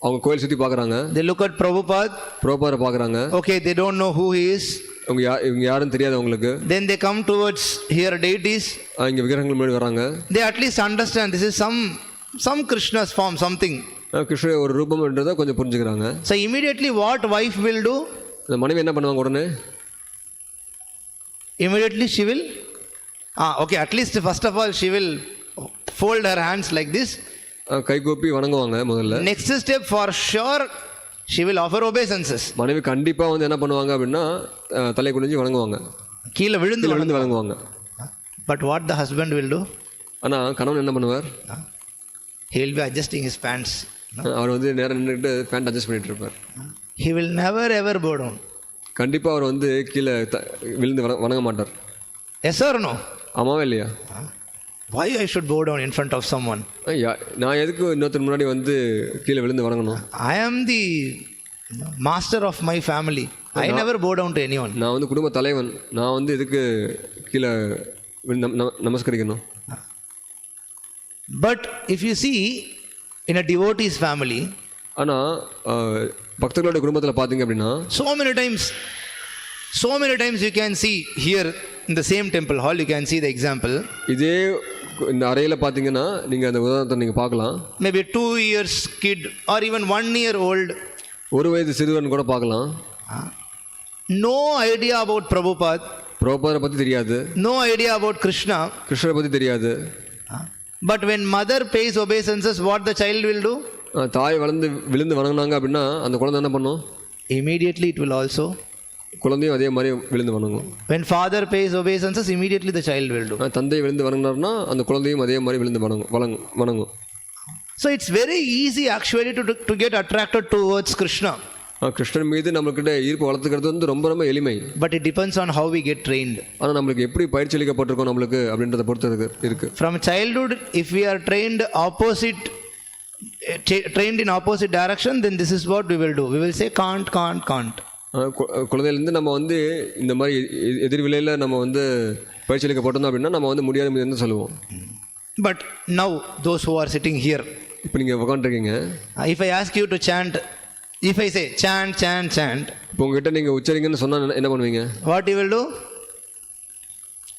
அவங்க கோயில் சுத்தி பார்க்கறாங்க. They look at Prabhupada பார்க்கறாங்க. Okay, they don't know who he is. இவங்க யாருன்னு தெரியாது அவங்களுக்கு. Then they come towards here deities. இங்க விக்கிரகங்கள் முன்னாடி வராங்க. They at least understand this is some Krishna's form, something. Krishna ஒரு ரூபம்ன்றதை கொஞ்சம் புரிஞ்சுக்கிறாங்க. So immediately what wife will do? அந்த மனைவி என்ன பண்ணுவாங்க உடனே? Immediately she will okay, at least first of all she will fold her hands like this. கைகூப்பி வணங்குவாங்க முதல்ல. Next step for sure she will offer obeisances. மனைவி கண்டிப்பா வந்து என்ன பண்ணுவாங்க அப்படின்னா தலை குனிஞ்சு வணங்குவாங்க. கீழ விழுந்து வணங்குவாங்க. But what the husband will do? ஆனா கணவன் என்ன பண்ணுவார்? He will be adjusting his pants. அவர் வந்து நேரா நின்னுட்டு பேண்ட் அட்ஜஸ்ட் பண்ணிட்டு இருப்பார். He will never ever bow down. கண்டிப்பா அவர் வந்து கீழ விழுந்து வணங்க மாட்டார். Yes or no? ஆமாவா இல்லையா? Why I should bow down in front of someone? நான் எதுக்கு இன்னொருத்தர் முன்னாடி வந்து கீழ விழுந்து வணங்கணும்? I am the master of my family. I never bow down to anyone. நான் வந்து குடும்ப தலைவன். நான் வந்து எதுக்கு கீழ நமஸ்கரிக்கணும்? But if you see in a devotee's family, ஆனா பக்தர்களுடைய குடும்பத்தில் பார்த்தீங்க அப்படின்னா so many times you can see here in the same temple hall you can see the example. இதே இந்த அறையில் பார்த்தீங்கன்னா நீங்கள் அந்த உதாரணத்தை நீங்கள் பார்க்கலாம். Maybe 2 years kid or even 1 year old. ஒரு வயது சிறுவன் கூட பார்க்கலாம். No idea about Prabhupada. பிரபுபாதரை பற்றி தெரியாது. No idea about Krishna. கிருஷ்ணரை பற்றி தெரியாது. But when mother pays obeisances, what the child will do? தாய் விழுந்து வணங்கினாங்க அப்படின்னா அந்த குழந்தை என்ன பண்ணும்? Immediately it will also. குழந்தையும் அதே மாதிரி விழுந்து வணங்கும். When father pays obeisances, immediately the child will do. தந்தை விழுந்து வணங்கினார்னா அந்த குழந்தையும் அதே மாதிரி விழுந்து வணங்கும். So it's very easy actually to get attracted towards Krishna. Krishnan மீது நம்மக்கிட்ட ஈர்ப்பு வளர்த்துக்கிறது வந்து ரொம்ப ரொம்ப எளிமை. But it depends on how we get trained. ஆனால் நம்மளுக்கு எப்படி பயிற்சி அளிக்கப்பட்டிருக்கோம் நம்மளுக்கு அப்படின்றத பொறுத்து இருக்கு. From childhood, if we are trained in opposite direction, then this is what we will do. We will say can't. குழந்தையிலேருந்து நம்ம வந்து இந்த மாதிரி எதிர்விலையில் நம்ம வந்து பயிற்சி அளிக்கப்பட்டோம் அப்படின்னா நம்ம வந்து முடியாதுன்னு சொல்லுவோம். But now those who are sitting here, இப்போ நீங்கள் உட்காந்துருக்கீங்க, if I ask you to chant, if I say chant, இப்போ உங்ககிட்ட நீங்கள் உச்சரிங்கன்னு சொன்னால் என்ன பண்ணுவீங்க? What you will do?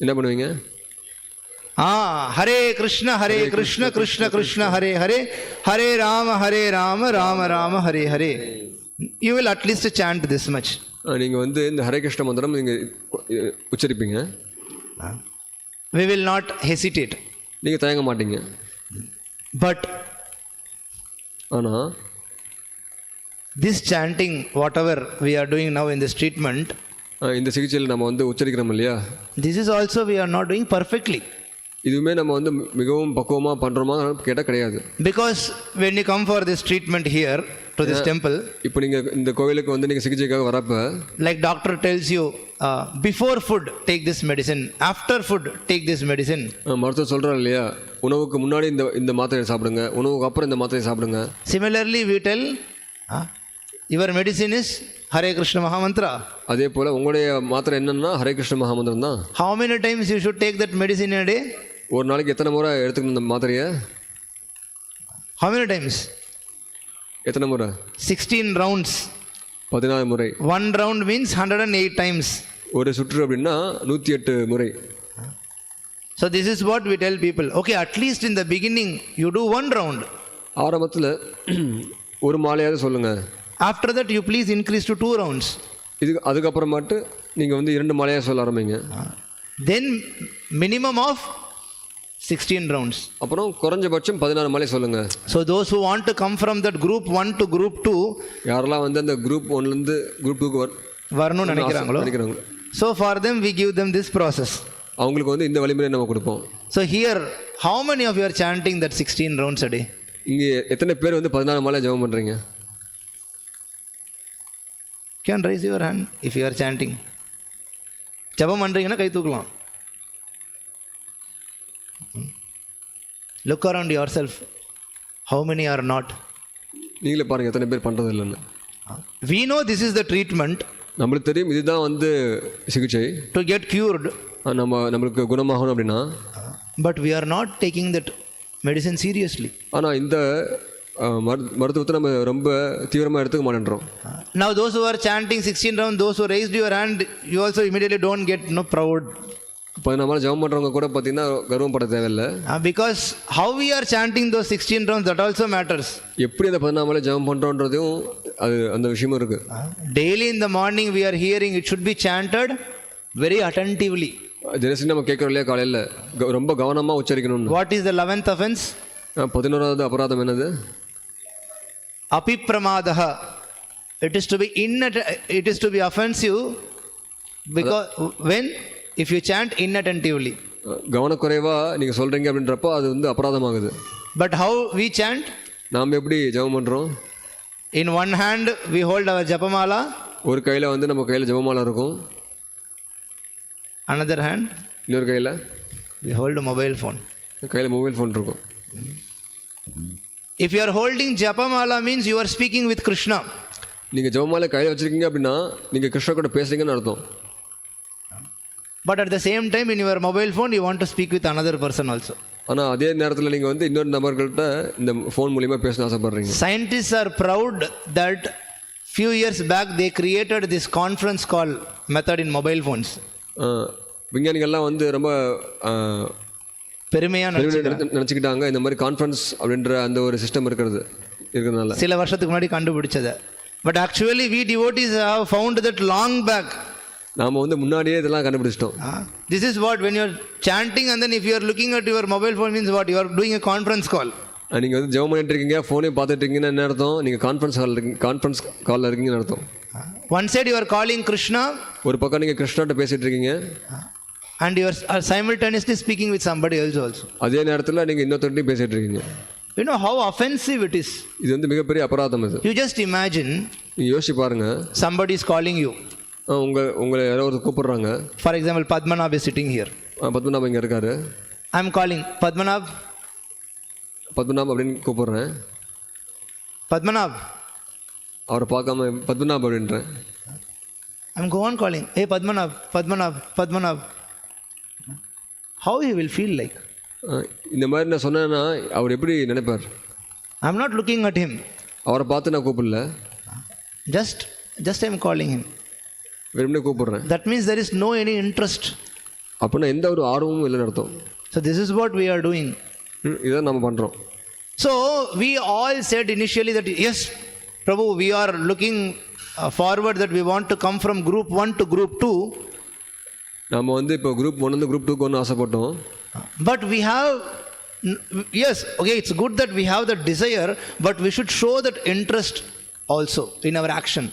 என்ன பண்ணுவீங்க? Hare Krishna Krishna Krishna Hare Hare, Hare Rama Rama Rama Hare Hare. You will at least chant this much. நீங்கள் வந்து இந்த ஹரே கிருஷ்ண மந்திரம் நீங்கள் உச்சரிப்பீங்க. We will not hesitate. நீங்கள் தயங்க மாட்டீங்க. But ஆனால் this chanting, whatever we are doing now in this treatment, இந்த சிகிச்சையில் நம்ம வந்து உச்சரிக்கிறோம் இல்லையா, this is also we are not doing perfectly. இதுவுமே நம்ம வந்து மிகவும் பக்குவமாக பண்ணுறோமா கேட்டால் கிடையாது. Because when you come for this treatment here to this temple, இப்போ நீங்கள் இந்த கோவிலுக்கு வந்து நீங்கள் சிகிச்சைக்காக வரப்போ, like doctor tells you, before food take this medicine, after food take this medicine. மருத்துவர் சொல்கிறார் இல்லையா, உணவுக்கு முன்னாடி இந்த மாத்திரையை சாப்பிடுங்க, உணவுக்கு அப்புறம் இந்த மாத்திரையை சாப்பிடுங்க. Similarly we tell, your medicine is Hare Krishna Mahamantra. அதே போல் உங்களுடைய மாத்திரை என்னன்னா ஹரே கிருஷ்ண மகாமந்திரம் தான். How many times you should take that medicine in a day? ஒரு நாளைக்கு எத்தனை முறை எடுத்துக்கணும் இந்த மாத்திரையை? How many times? எத்தனை முறை? 16 rounds. 16 முறை. 1 round means 108 times. ஒரு சுற்று அப்படின்னா 108 முறை. So this is what we tell people. Okay, at least in the beginning you do 1 round. ஆரம்பத்தில் ஒரு மாலையாவது சொல்லுங்க. After that you please increase to 2 rounds. அதுக்கப்புறமாட்டு நீங்கள் வந்து 2 மாலையாக சொல்ல ஆரம்பிங்க. Then minimum of 16 rounds. அப்புறம் குறைஞ்சபட்சம் 16 மாலை சொல்லுங்க. So those who want to come from that group 1 to group 2, யாரெல்லாம் வந்து அந்த குரூப் 1லேருந்து குரூப் 2க்கு வரணும்னு நினைக்கிறாங்களோ, so for them we give them this process. அவங்களுக்கு வந்து இந்த வழிமுறையை நம்ம கொடுப்போம். So here how many of you are chanting that 16 rounds a day? இங்கே எத்தனை பேர் வந்து 14 மாலை ஜெபம் பண்ணுறீங்க? Can raise your hand if you are chanting. ஜெபம் பண்ணுறீங்கன்னா கை தூக்கலாம். Look around yourself. How many are not? நீங்களே பாருங்கள் எத்தனை பேர் பண்ணுறது இல்லைன்னு. We know this is the treatment. நம்மளுக்கு தெரியும் இதுதான் வந்து சிகிச்சை. To get cured. நம்மளுக்கு குணமாகணும் அப்படின்னா. But we are not taking that medicine seriously. ஆனால் இந்த மருத்துவத்தை நம்ம ரொம்ப தீவிரமாக எடுத்துக்க மாட்டேன்றோம். Now those who are chanting 16 rounds, those who raised your hand, you also immediately don't get proud. 14 மாலை ஜெபம் பண்ணுறவங்க கூட பார்த்தீங்கன்னா கர்வப்பட தேவையில்லை. Because how we are chanting those 16 rounds, that also matters. எப்படி அந்த 14 மாலை ஜெபம் பண்ணுறோன்றதும் அது அந்த விஷயமும் இருக்குது. Daily in the morning we are hearing it should be chanted very attentively. தினசரி நம்ம கேட்குறோம் இல்லையா, காலையில் ரொம்ப கவனமாக உச்சரிக்கணும்னு. What is the 11th offense? 11வது அபராதம் என்னது? Apipramadah. It is to be offensive because when if you chant inattentively. கவனக்குறைவா நீங்கள் சொல்கிறீங்க அப்படின்றப்போ அது வந்து அபராதமாகுது. But how we chant? நாம் எப்படி ஜெபம் பண்ணுறோம்? In one hand we hold our japamala. ஒரு கையில் வந்து நம்ம கையில் ஜெபமாலை இருக்கும். Another hand? இன்னொரு கையில் we hold a mobile phone. கையில் மொபைல் ஃபோன் இருக்கும். If you are holding japamala means you are speaking with Krishna. நீங்கள் ஜெபமாலை கையில் வச்சுருக்கீங்க அப்படின்னா நீங்கள் கிருஷ்ணா கூட பேசுறீங்கன்னு அர்த்தம். But at the same time in your mobile phone you want to speak with another person also. ஆனால் அதே நேரத்தில் நீங்கள் வந்து இன்னொரு நபர்கள்ட்ட இந்த ஃபோன் மூலிமா பேச ஆசைப்படுறீங்க. Scientists are proud that few years back they created this conference call method in mobile phones. விஞ்ஞானிகள்லாம் வந்து ரொம்ப பெருமையா நினச்சிக்கிட்டாங்க. இந்த மாதிரி கான்ஃபரன்ஸ் அப்படின்ற அந்த ஒரு சிஸ்டம் இருக்கிறதுனால சில வருஷத்துக்கு முன்னாடி கண்டுபிடிச்சதை. But actually we devotees have found that long back. நாம் வந்து முன்னாடியே இதெல்லாம் கண்டுபிடிச்சிட்டோம். This is what when you are standing and then if you are looking at your mobile phone means what you are doing a conference call. நீங்கள் வந்து ஜெபம் பண்ணிட்டு இருக்கீங்க, ஃபோனே பார்த்துட்டு இருக்கீங்கன்னு என்ன அர்த்தம்? நீங்கள் கான்ஃபரன்ஸ் காலில் இருக்கீங்கன்னு அர்த்தம். One side you are calling Krishna, ஒரு பக்கம் நீங்கள் கிருஷ்ணாட்ட பேசிகிட்டு இருக்கீங்க, and you are simultaneously speaking with somebody else also. அதே நேரத்தில் நீங்கள் இன்னொருத்தர்கிட்டையும் பேசிகிட்டு இருக்கீங்க. You know how offensive it is. இது வந்து மிகப்பெரிய அபராதம் இது. You just imagine, நீங்கள் யோசிச்சு பாருங்க, somebody is calling you. உங்களை யாரோ ஒரு கூப்பிடுறாங்க. For example, Padmanabh is sitting here. Padmanabham இங்கே இருக்காரு. I am calling Padmanabh அப்படின்னு கூப்பிடுறேன். Padmanabh. அவரை பார்க்காம பத்மநாப் அப்படின்றேன். I am go on calling, hey Padmanabh. How he will feel like? இந்த மாதிரி நான் சொன்னேன்னா அவர் எப்படி நினைப்பார்? I am not looking at him. அவரை பார்த்து நான் கூப்பிடல, just I am calling him. வெறுமனே கூப்பிடுறேன். That means there is no any interest. அப்படின்னா எந்த ஒரு ஆர்வமும் இல்லைன்னு அர்த்தம். So this is what we are doing. இதான் நம்ம பண்ணுறோம். So we all said initially that yes, Prabhu, we are looking forward that we want to come from group 1 to group 2. நம்ம வந்து இப்போ group 1 இருந்து group 2 க்கு ஆசைப்பட்டோம். But we have, yes, okay, it's good that we have that desire, but we should show that interest also in our action.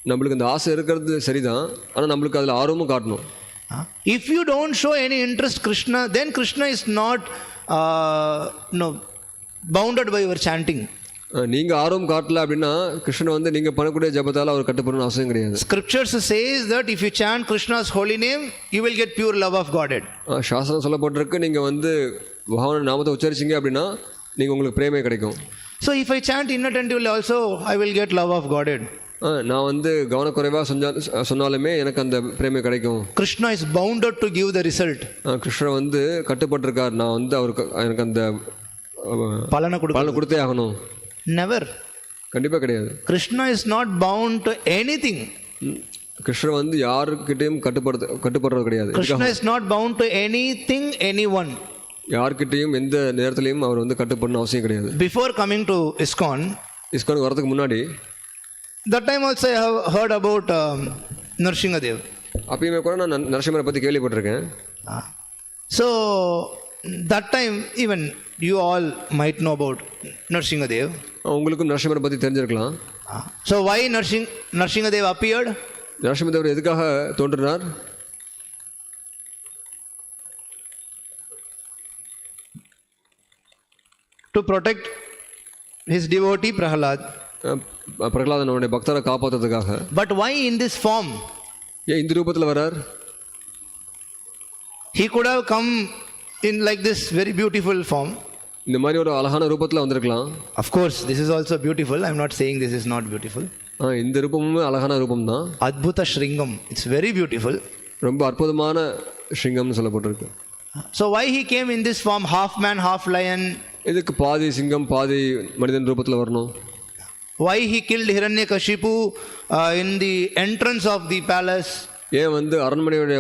நம்மளுக்கு அந்த ஆசை இருக்கிறது சரிதான், ஆனால் நம்மளுக்கு அதில் ஆர்வமும் காட்டணும். If you don't show any interest Krishna, then Krishna is not bounded by your chanting. நீங்கள் ஆர்வம் காட்டல அப்படின்னா கிருஷ்ணன் வந்து நீங்கள் பண்ணக்கூடிய ஜபத்தால் அவர் கட்டுப்படணும் அவசியம் கிடையாது. Scriptures says that if you chant Krishna's holy name, you will get pure love of Godhead. சாஸ்திரம் சொல்லப்பட்டிருக்கு, நீங்கள் வந்து பகவான் நாமத்தை உச்சரிச்சிங்க அப்படின்னா நீங்கள் உங்களுக்கு பிரேமை கிடைக்கும். So if I chant inattentively also, I will get love of Godhead. நான் வந்து கவனக்குறைவாக சொன்னாலுமே எனக்கு அந்த பிரேமை கிடைக்கும். Krishna is bounded to give the result. Krishnan வந்து கட்டுப்பட்டிருக்கார், நான் வந்து அவருக்கு எனக்கு அந்த பலனை கொடுத்தே ஆகணும். Never. கண்டிப்பாக கிடையாது. Krishna is not bound to anything. கிருஷ்ணர் வந்து யாருக்கிட்டையும் கட்டுப்படுறது கிடையாது. Krishna is not bound to anything, anyone. யார்கிட்டையும் எந்த நேரத்திலையும் அவர் வந்து கட்டுப்படணும் அவசியம் கிடையாது. Before coming to ISKCON வரதுக்கு முன்னாடி, that time also I have heard about Narsimha Dev. அப்பயுமே கூட நான் நரசிம்மரை பற்றி கேள்விப்பட்டிருக்கேன். So that time even you all might know about Narsimha Dev. உங்களுக்கும் நரசிம்மரை பற்றி தெரிஞ்சிருக்கலாம். So why Narsimha Dev appeared? Narasimha தேவர் எதுக்காக தோன்றினார்? To protect his devotee Prahlad. பிரகலாதனுடைய பக்தரை காப்பாற்றுறதுக்காக. But why in this form? ஏன் இந்த ரூபத்தில் வரார்? He could have come in like this very beautiful form. இந்த மாதிரி ஒரு அழகான ரூபத்தில் வந்திருக்கலாம். Of course this is also beautiful. I am not saying this is not beautiful. இந்த ரூபமும் அழகான ரூபம் தான். Adbhuta Shringam, it's very beautiful. ரொம்ப அற்புதமான ஸ்ரிங்கம்னு சொல்லப்பட்டிருக்கு. So why he came in this form, half man half lion? இதுக்கு பாதி சிங்கம் பாதி மனிதன் ரூபத்தில் வரணும். Why he killed Hiranyakashipu in the entrance of the palace? ஏன் வந்து அரண்மனையுடைய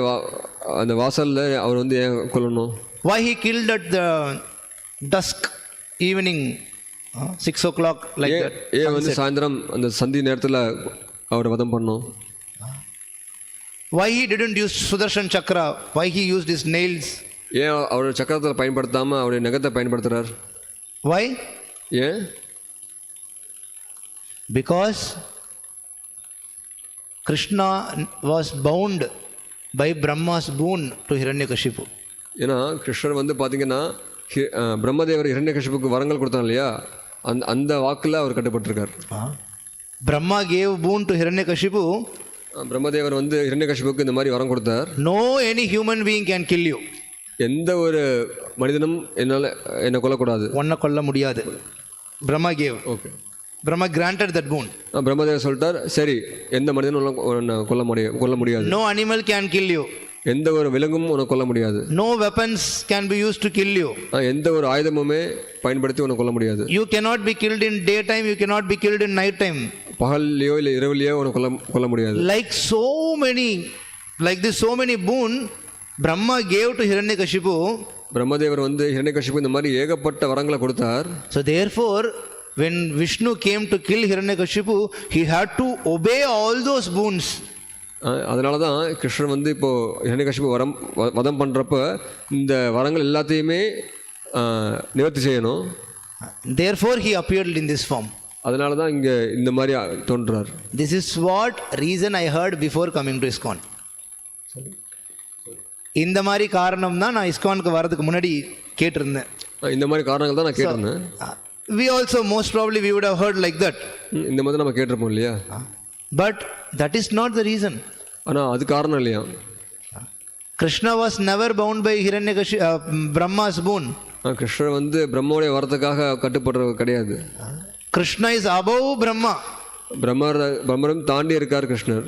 அந்த வாசல்ல அவர் வந்து ஏன் கொல்லணும்? Why he killed at the dusk evening 6 o'clock like that? ஏன் வந்து சாயந்தரம் அந்த சந்தி நேரத்தில் அவரை வதம் பண்ணணும்? Why he didn't use Sudarshan Chakra? Why he used his nails? ஏன் அவருடைய சக்கரத்தை பயன்படுத்தாமல் அவருடைய நகத்தை பயன்படுத்துகிறார்? Why? ஏன்? Because Krishna was bound by Brahma's boon to Hiranyakashipu. ஏன்னா கிருஷ்ணர் வந்து பார்த்தீங்கன்னா பிரம்மதேவர் ஹிரண்யகசிபுக்கு வரங்கள் கொடுத்தாங்க இல்லையா, அந்த வாக்கில் அவர் கட்டுப்பட்டிருக்கார். Brahma gave boon to Hiranyakashipu. பிரம்மதேவர் வந்து ஹிரண்யகசிபுக்கு இந்த மாதிரி வரம் கொடுத்தார். No any human being can kill you. எந்த ஒரு மனிதனும் என்னை கொல்லக்கூடாது. ஒன்றை கொல்ல முடியாது. Brahma gave. Okay. Brahma granted that boon. பிரம்மதேவர் சொல்லிட்டார், சரி எந்த மனிதனும் கொல்ல முடியாது. No animal can kill you. எந்த ஒரு விலங்கும் உனக்கு கொல்ல முடியாது. No weapons can be used to kill you. எந்த ஒரு ஆயுதமுமே பயன்படுத்தி உனக்கு கொல்ல முடியாது. You cannot be killed in daytime, you cannot be killed in night time. பகல்லையோ இல்லை இரவுலையோ உனக்கு கொல்ல முடியாது. Like so many boon Brahma gave to Hiranyakashipu, பிரம்மதேவர் வந்து ஹிரண்யகசிபு இந்த மாதிரி ஏகப்பட்ட வரங்களை கொடுத்தார். So therefore, when Vishnu came to kill Hiranyakashipu, he had to obey all those boons. அதனால தான் கிருஷ்ணன் வந்து இப்போது ஹிரண்யகசிபு வதம் பண்ணுறப்ப இந்த வரங்கள் எல்லாத்தையுமே நிவர்த்தி செய்யணும். Therefore he appeared in this form. அதனால தான் இங்கே இந்த மாதிரி தோன்றார். This is what reason I heard before coming to ISKCON. இந்த மாதிரி காரணம் தான் நான் இஸ்கானுக்கு வரதுக்கு முன்னாடி கேட்டிருந்தேன். இந்த மாதிரி காரணங்கள் தான் நான் கேட்டிருந்தேன். We also most probably we would have heard like that. இந்த மாதிரி நம்ம கேட்டிருப்போம் இல்லையா? But that is not the reason. ஆனால் அது காரணம் இல்லையா? Krishna was never bound by Brahma's boon. கிருஷ்ணர் வந்து பிரம்மாவுடைய வரத்துக்காக கட்டுப்படுறது கிடையாது. Krishna is above Brahma. பிரம்மரும் தாண்டி இருக்கார் கிருஷ்ணர்.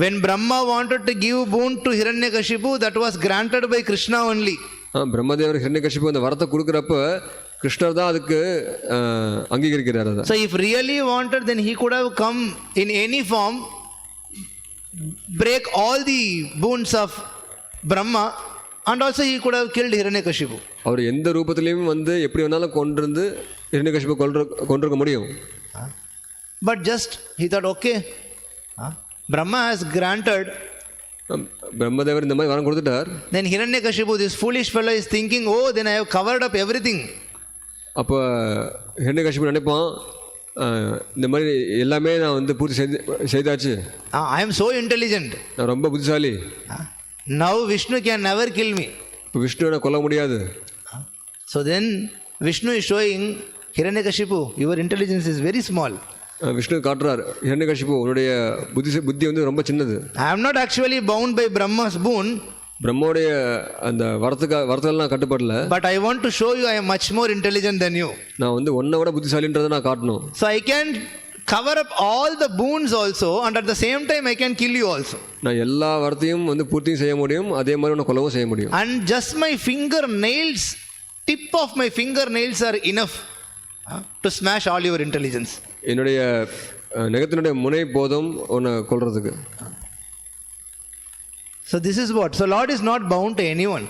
When Brahma wanted to give boon to Hiranyakashipu, that was granted by Krishna only. பிரம்மதேவர் ஹிரண்யகசிபு அந்த வரத்தை கொடுக்குறப்ப கிருஷ்ணர் தான் அதுக்கு அங்கீகரிக்கிறார். So if really wanted, then he could have come in any form, break all the boons of Brahma, and also he could have killed Hiranyakashipu. அவர் எந்த ரூபத்திலையும் வந்து எப்படி வேணாலும் கொண்டிருந்து ஹிரண்யகசிபு கொண்டிருக்க முடியும். But just he thought, okay, Brahma has granted. பிரம்மதேவர் இந்த மாதிரி வரம் கொடுத்துட்டார். Then Hiranyakashipu, this foolish fellow, is thinking, oh, then I have covered up everything. அப்போ ஹிரண்யகசிபு நினைப்பான், இந்த மாதிரி எல்லாமே நான் வந்து பூர்த்தி செய்தாச்சு. I am so intelligent. நான் ரொம்ப புத்திசாலி. Now Vishnu can never kill me. இப்போ விஷ்ணுவை கொல்ல முடியாது. So then Vishnu is showing Hiranyakashipu, your intelligence is very small. Vishnu காட்டுறார், ஹிரண்யகசிபு உன்னுடைய புத்தி வந்து ரொம்ப சின்னது. I am not actually bound by Brahma's boon. பிரம்மோடைய அந்த வரத்துகள் நான் கட்டுப்படல. But I want to show you I am much more intelligent than you. நான் வந்து உன்னை விட புத்திசாலின்றதை நான் காட்டணும். So I can cover up all the boons also, and at the same time I can kill you also. நான் எல்லா வரத்தையும் வந்து பூர்த்தியும் செய்ய முடியும், அதே மாதிரி உன்னை கொல்லவும் செய்ய முடியும். And just my fingernails, tip of my fingernails are enough to smash all your intelligence. என்னுடைய நகத்தினுடைய முனை போதும் உன்னை கொல்றதுக்கு. So this is what. So Lord is not bound to anyone.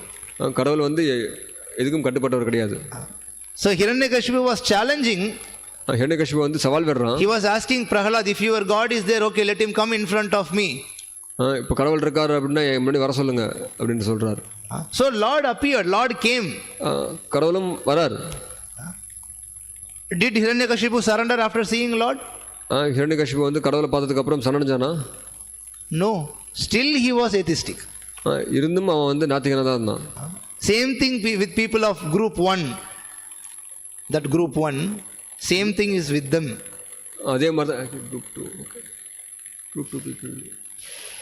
கடவுள் வந்து எதுக்கும் கட்டுப்பட்டவர் கிடையாது. So Hiranyakashipu was challenging. Hiranyakashipu வந்து சவால் விடுறான். He was asking Prahalad, if your God is there, okay, let him come in front of me. இப்போ கடவுள் இருக்கார் அப்படின்னா என் முன்னாடி வர சொல்லுங்க அப்படின்னு சொல்றாரு. So Lord appeared, Lord came. கடவுளும் வரார். Did Hiranyakashipu surrender after seeing Lord? Hiranyakashipu வந்து கடவுளை பார்த்ததுக்கு அப்புறம் சரணடைஞ்சானா? No, still he was atheistic. இருந்தும் அவன் வந்து நாத்திகனா தான் இருந்தான். Same thing with people of group 1. That group 1, same thing is with them. அதே மாதிரி தான் group 2. group 2 people.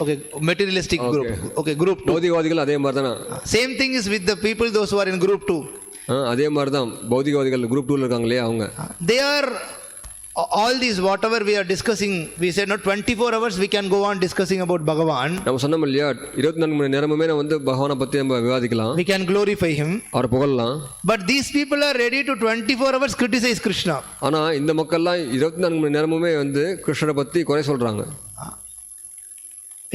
Okay, materialistic group. Okay, group 2. பௌதிகவாதிகள் அதே மாதிரி தானா? Same thing is with the people those who are in group 2. அதே மாதிரி தான் பௌதிகவாதிகள் குரூப் 2ல இருக்காங்க இல்லையா அவங்க. They are all these whatever we are discussing, we said not 24 hours we can go on discussing about Bhagavan. நம்ம சொன்னோம் இல்லையா 24 மணி நேரமுமே நம்ம வந்து பகவானை பத்தி நம்ம விவாதிக்கலாம். We can glorify him. அவரை புகழலாம். But these people are ready to 24 hours criticize Krishna. ஆனா இந்த மக்கள்லாம் 24 மணி நேரமுமே வந்து கிருஷ்ணரை பத்தி குறை சொல்றாங்க.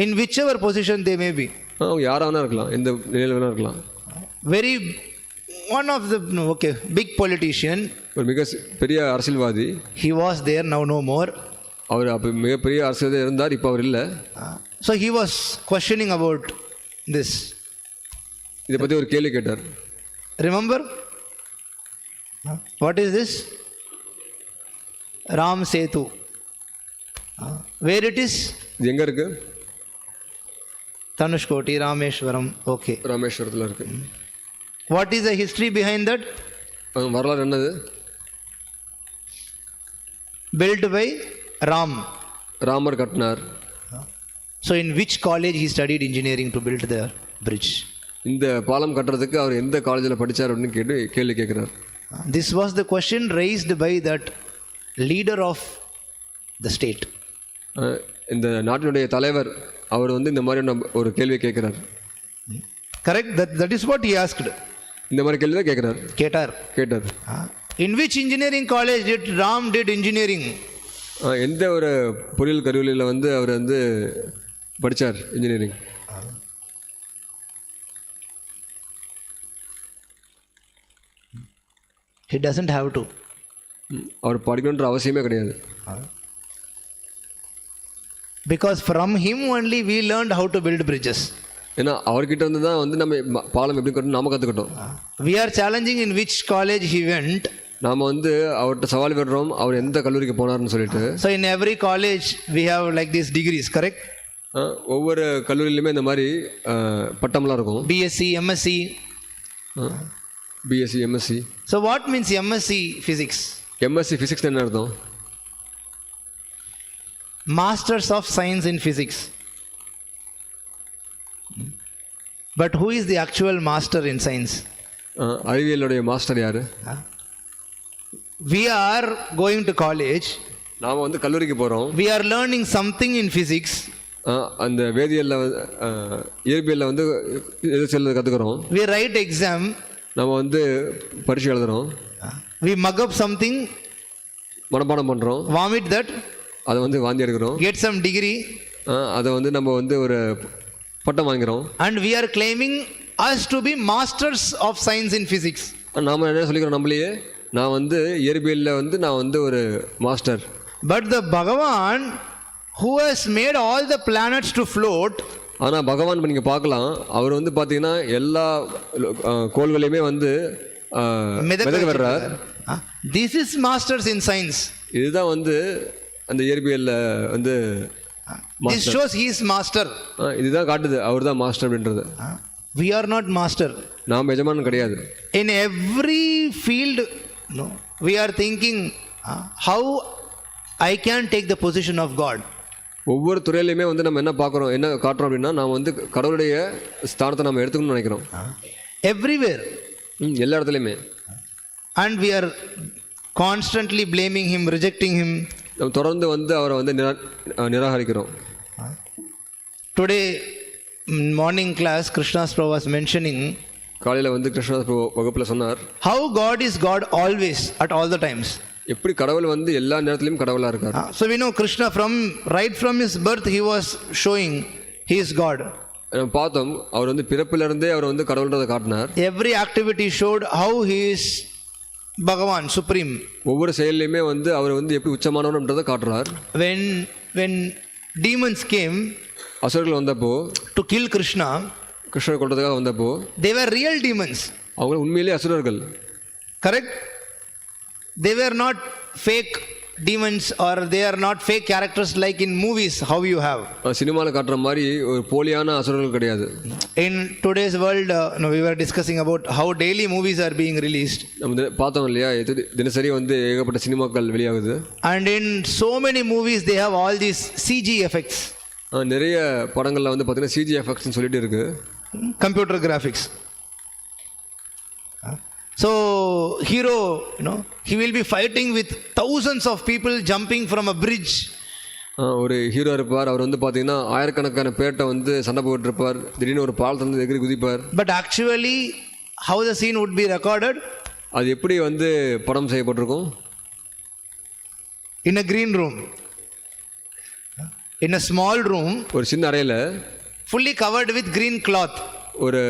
In whichever position they may be. அவங்க யாரா வேணா இருக்கலாம், எந்த நிலையில வேணா இருக்கலாம். Very one of the big politician. ஒரு மிக பெரிய அரசியல்வாதி. He was there, now no more. அவர் அப்ப மிகப்பெரிய அரசியல்வாதியா இருந்தார், இப்போ அவர் இல்லை. So he was questioning about this. இதை பத்தி ஒரு கேள்வி கேட்டார். Remember? What is this? Ram Setu. Where it is? இது எங்க இருக்கு? Tanushkoti, Rameshwaram. Okay. ராமேஸ்வரத்தில் இருக்கு. What is the history behind that? வரலாறு என்னது? Built by Ram. ராமர் கட்டினார். So in which college he studied engineering to build the bridge? இந்த பாலம் கட்டுறதுக்கு அவர் எந்த காலேஜில் படித்தார் அப்படின்னு கேள்வி கேட்குறார். This was the question raised by that leader of the state. இந்த நாட்டினுடைய தலைவர் அவர் வந்து இந்த மாதிரி ஒரு கேள்வி கேட்குறார். Correct? That is what he asked. இந்த மாதிரி கேள்வி தான் கேட்குறார். கேட்டார். In which engineering college did Ram did engineering? எந்த ஒரு பொறியியல் கல்லூரியில் வந்து அவர் வந்து படித்தார் engineering? He doesn't have to. அவர் படிக்கணுன்ற அவசியமே கிடையாது. Because from him only we learned how to build bridges. ஏன்னா அவர்கிட்ட இருந்து தான் வந்து நம்ம பாலம் எப்படி கட்டணும் நாம கற்றுக்கிட்டோம். We are challenging in which college he went. நாம் வந்து அவர்கிட்ட சவால் விடுறோம் அவர் எந்த கல்லூரிக்கு போனார்னு சொல்லிட்டு. So in every college we have like these degrees, correct? ஒவ்வொரு கல்லூரியிலுமே இந்த மாதிரி பட்டம்லாம் இருக்கும். BSc, MSc. BSc, MSc. So what means MSc physics? MSc physics என்ன அர்த்தம்? Masters of Science in Physics. But who is the actual master in science? அறிவியலுடைய மாஸ்டர் யாரு? We are going to college. நாம் வந்து கல்லூரிக்கு போகிறோம். We are learning something in physics. அந்த வேதியியலில் இயற்பியலில் வந்து எது செல்ல கற்றுக்குறோம். We write exam. நம்ம வந்து பரீட்சை எழுதுகிறோம். We mug up something. மனப்பாடம் பண்ணுறோம். Vomit that. அதை வந்து வாந்தி எடுக்கிறோம். Get some degree. அதை வந்து நம்ம வந்து ஒரு பட்டம் வாங்கிறோம். And we are claiming us to be masters of science in physics. நாம் என்ன சொல்லிக்கிறோம் நம்மளையே நான் வந்து இயற்பியலில் வந்து நான் வந்து ஒரு master. But the Bhagavan who has made all the planets to float. ஆனால் பகவான் இப்போ நீங்கள் பார்க்கலாம் அவர் வந்து பார்த்தீங்கன்னா எல்லா கோள்களையுமே வந்து மிதக்க வர்றார். This is masters in science. இதுதான் வந்து அந்த இயற்பியலில் வந்து this shows he is master. இதுதான் காட்டுது அவர் தான் மாஸ்டர் அப்படின்றது. We are not master. நாம் எஜமானன் கிடையாது. In every field no we are thinking how I can take the position of God. ஒவ்வொரு துறையிலையுமே வந்து நம்ம என்ன பார்க்குறோம் என்ன காட்டுறோம் அப்படின்னா நாம் வந்து கடவுளுடைய ஸ்தானத்தை நம்ம எடுத்துக்கணும்னு நினைக்கிறோம். Everywhere. எல்லா இடத்துலையுமே. And we are constantly blaming him, rejecting him. நம்ம தொடர்ந்து வந்து அவரை வந்து நிராகரிக்கிறோம். Today morning class Krishna's Prabhu was mentioning காலையில் வந்து கிருஷ்ணா வகுப்பில் சொன்னார் how God is God always at all the times. எப்படி கடவுள் வந்து எல்லா நேரத்திலும் கடவுளாக இருக்கார். So we know Krishna right from his birth he was showing he is God. நம்ம பார்த்தோம் அவர் வந்து பிறப்பிலிருந்தே அவர் வந்து கடவுள்ன்றதை காட்டினார். Every activity showed how he is Bhagavan supreme. ஒவ்வொரு செயல்லையுமே வந்து அவர் வந்து எப்படி உச்சமானவன்றதை காட்டுறார். When demons came அசுரர்கள் வந்தப்போ to kill Krishna, கிருஷ்ணர் கொல்றதுக்காக வந்தப்போ they were real demons. அவங்க உண்மையிலேயே அசுரர்கள். Correct? They were not fake demons or they are not fake characters like in movies how you have. சினிமாவில் காட்டுற மாதிரி ஒரு போலியான அசுரர்கள் கிடையாது. In today's world we were discussing about how daily movies are being released. நம்ம பார்த்தோம் இல்லையா தினசரி வந்து ஏகப்பட்ட சினிமாக்கள் வெளியாகுது. And in so many movies they have all these CG effects. நிறைய படங்களில் வந்து பார்த்தீங்கன்னா CG எஃபெக்ட்ஸ்னு சொல்லிட்டு இருக்கு. Computer graphics. So hero he will be fighting with thousands of people jumping from a bridge. ஒரு ஹீரோ இருப்பார் அவர் வந்து பார்த்தீங்கன்னா ஆயிரக்கணக்கான பேர்ட்ட வந்து சண்டை போட்டுருப்பார் திடீர்னு ஒரு பாலத்தை வந்து எகிரி குதிப்பார். But actually how the scene would be recorded? அது எப்படி வந்து படம் செய்யப்பட்டிருக்கும்? In a green room. In a small room. ஒரு சின்ன அறையில் fully covered with green cloth. ஒரு